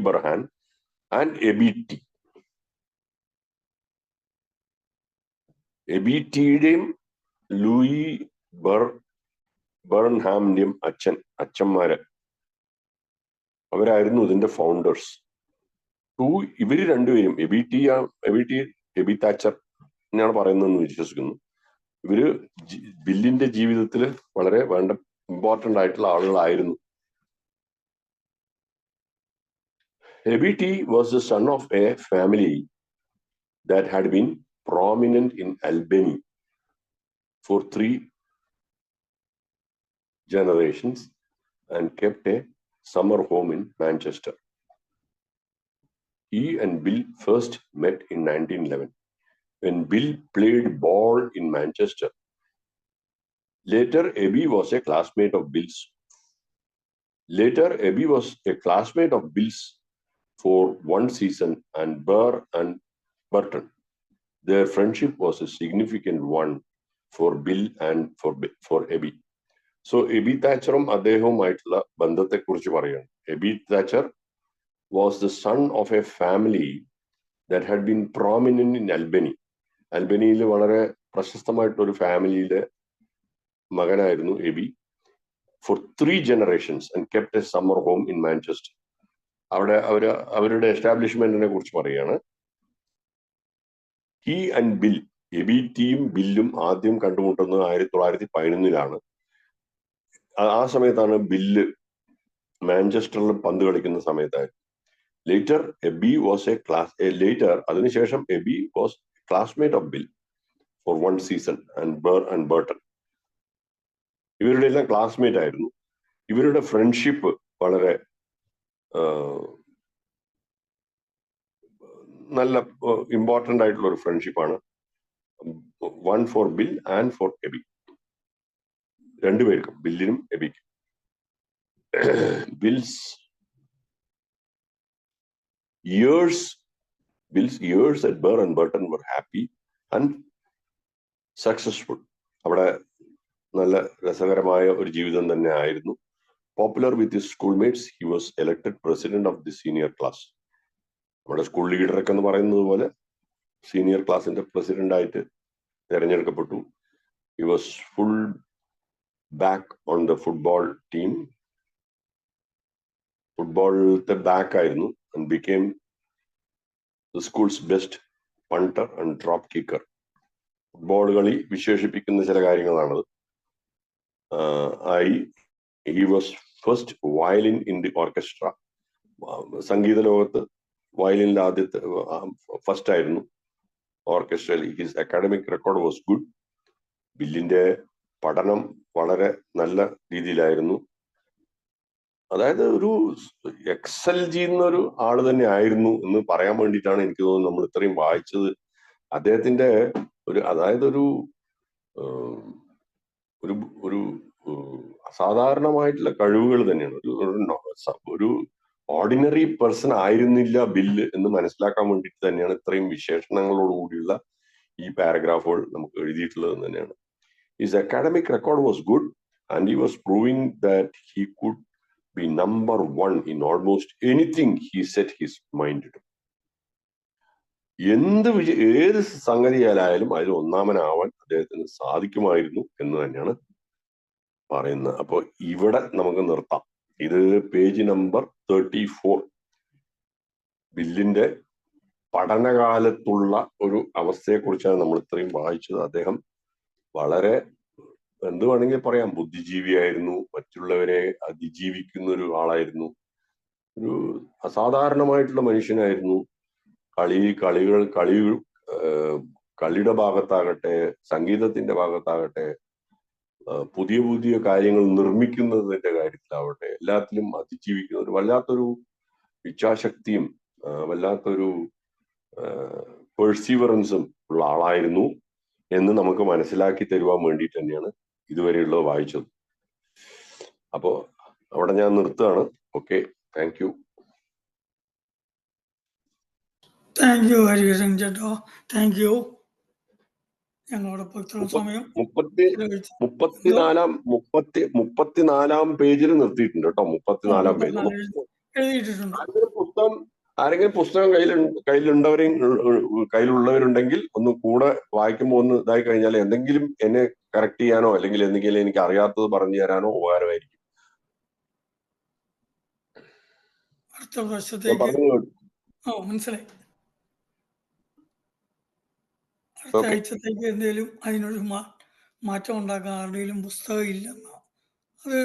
Speaker 1: Burhan and Ebiti. എബിറ്റിയുടെയും Louis ബർൺഹാമിന്റെയും അച്ഛന്മാര് അവരായിരുന്നു ഇതിന്റെ founders. ഇവര് രണ്ടുപേരും AB Thatcher എന്നാണ് പറയുന്നതെന്ന് വിശ്വസിക്കുന്നു. ഇവര് ബില്ലിന്റെ ജീവിതത്തിൽ വളരെ ഇമ്പോർട്ടന്റ് ആയിട്ടുള്ള ആളുകളായിരുന്നു. Ebiti was the son of a family that had been prominent in Albany for 3 generations and kept a summer home in Manchester. He and Bill first met in 1911 when Bill played ball in Manchester. Later, Abby was a classmate of Bill's for 1 season and Burr and Burton. Their friendship was a significant one for Bill and for Abby. So Abby Thatcher അദ്ദേഹവുമായിട്ടുള്ള ബന്ധത്തെ കുറിച്ച് പറയാണ്. Abby Thatcher was the son of a family that had been prominent in Albany. അൽബനിയിൽ വളരെ പ്രശസ്തമായിട്ടുള്ള ഒരു ഫാമിലിയുടെ മകനായിരുന്നു AB. For 3 generations and kept a summer home in Manchester. അവിടെ അവരുടെ എസ്റ്റാബ്ലിഷ്മെന്റിനെ കുറിച്ച് പറയാണ്. He and Bill, എബിറ്റിയും ബില്ലും ആദ്യം കണ്ടുമുട്ടുന്നത് 1911 ആ സമയത്താണ് ബില്ല് മാഞ്ചസ്റ്ററിൽ പന്ത് കളിക്കുന്ന സമയത്തായിരുന്നു. അതിനുശേഷം Abby was classmate of Bill for 1 season and Burr and Burton. ഇവരുടെ എല്ലാം ക്ലാസ്മേറ്റ് ആയിരുന്നു. ഇവരുടെ ഫ്രണ്ട്ഷിപ്പ് വളരെ നല്ല ഇമ്പോർട്ടന്റ് ആയിട്ടുള്ള ഒരു ഫ്രണ്ട്ഷിപ്പാണ്. 1 for Bill and for Abby. രണ്ടുപേർക്കും, ബില്ലിനും എബിക്കും. Bill's years at Burr and Burton were happy and successful. അവിടെ നല്ല രസകരമായ ഒരു ജീവിതം തന്നെ ആയിരുന്നു. Popular with his schoolmates, he was elected president of the senior class. നമ്മുടെ സ്കൂൾ ലീഡറൊക്കെ എന്ന് പറയുന്നത് പോലെ സീനിയർ ക്ലാസിന്റെ പ്രസിഡന്റ് ആയിട്ട് തെരഞ്ഞെടുക്കപ്പെട്ടു. He was full back on the football team. ഫുട്ബോളിലത്തെ ബാക്ക് ആയിരുന്നു and became the school's best punter and drop kicker. Football കളി വിശേഷിപ്പിക്കുന്ന ചില കാര്യങ്ങളാണത്. He was first violin in the orchestra. സംഗീത ലോകത്ത് വയലിനിൽ ആദ്യത്തെ ഫസ്റ്റ് ആയിരുന്നു ഓർക്കസ്ട്രയിൽ. His academic record was good. ബില്ലിന്റെ പഠനം വളരെ നല്ല രീതിയിലായിരുന്നു. അതായത് ഒരു എക്സൽ ചെയ്യുന്ന ഒരു ആള് തന്നെ ആയിരുന്നു എന്ന് പറയാൻ വേണ്ടിയിട്ടാണ് എനിക്ക് തോന്നുന്നത് നമ്മൾ ഇത്രയും വായിച്ചത്. അദ്ദേഹത്തിന്റെ ഒരു അസാധാരണമായിട്ടുള്ള കഴിവുകൾ തന്നെയാണ്. ഒരു ഓർഡിനറി പേഴ്സൺ ആയിരുന്നില്ല ബില്ല് എന്ന് മനസ്സിലാക്കാൻ വേണ്ടിയിട്ട് തന്നെയാണ് ഇത്രയും വിശേഷണങ്ങളോടുകൂടിയുള്ള ഈ പാരഗ്രാഫുകൾ നമുക്ക് എഴുതിയിട്ടുള്ളത് തന്നെയാണ്. His academic record was good and he was proving that he could be number 1 in almost anything he set his mind to. ഏത് സംഗതിയായാലും അതിൽ ഒന്നാമനാവാൻ അദ്ദേഹത്തിന് സാധിക്കുമായിരുന്നു എന്ന് തന്നെയാണ് പറയുന്നത്. അപ്പോൾ ഇവിടെ നമുക്ക് നിർത്താം. ഇത് പേജ് നമ്പർ 34. ബില്ലിന്റെ പഠനകാലത്തുള്ള ഒരു അവസ്ഥയെക്കുറിച്ചാണ് നമ്മൾ ഇത്രയും വായിച്ചത്. അദ്ദേഹം വളരെ എന്ത് വേണമെങ്കിൽ പറയാം, ബുദ്ധിജീവിയായിരുന്നു, മറ്റുള്ളവരെ അതിജീവിക്കുന്ന ഒരു ആളായിരുന്നു, ഒരു അസാധാരണമായിട്ടുള്ള മനുഷ്യനായിരുന്നു. കളിയുടെ ഭാഗത്താകട്ടെ, സംഗീതത്തിന്റെ ഭാഗത്താകട്ടെ, പുതിയ പുതിയ കാര്യങ്ങൾ നിർമ്മിക്കുന്നതിന്റെ കാര്യത്തിലാവട്ടെ, എല്ലാത്തിലും അതിജീവിക്കുന്ന ഒരു വല്ലാത്തൊരു ഇച്ഛാശക്തിയും വല്ലാത്തൊരു പെർസീവറൻസും ഉള്ള ആളായിരുന്നു എന്ന് നമുക്ക് മനസ്സിലാക്കി തരുവാൻ വേണ്ടിയിട്ട് തന്നെയാണ് ഇതുവരെയുള്ളത് വായിച്ചത്. അപ്പോ അവിടെ ഞാൻ നിർത്തുകയാണ്. Okay, thank you.
Speaker 2: Thank you Harikrishnan ചേട്ടോ, താങ്ക് യു. ഞങ്ങളോടൊപ്പം ഇത്ര സമയം
Speaker 1: 34-ാം പേജിൽ നിർത്തിയിട്ടുണ്ട് കേട്ടോ. 34-ാം പേജ്. ആരെങ്കിലും പുസ്തകം കയ്യിലുള്ളവരുണ്ടെങ്കിൽ ഒന്ന് കൂടെ വായിക്കുമ്പോൾ ഒന്ന് ഇതായി കഴിഞ്ഞാൽ എന്തെങ്കിലും എന്നെ കറക്റ്റ് ചെയ്യാനോ അല്ലെങ്കിൽ എന്തെങ്കിലും എനിക്ക് അറിയാത്തത് പറഞ്ഞു തരാനോ ഉപകാരമായിരിക്കും.
Speaker 2: മനസ്സിലായി. അടുത്ത ആഴ്ചത്തേക്ക് എന്തെങ്കിലും അതിനൊരു മാറ്റം ഉണ്ടാക്കാൻ ആരുടെയും പുസ്തകം ഇല്ലെന്ന അത്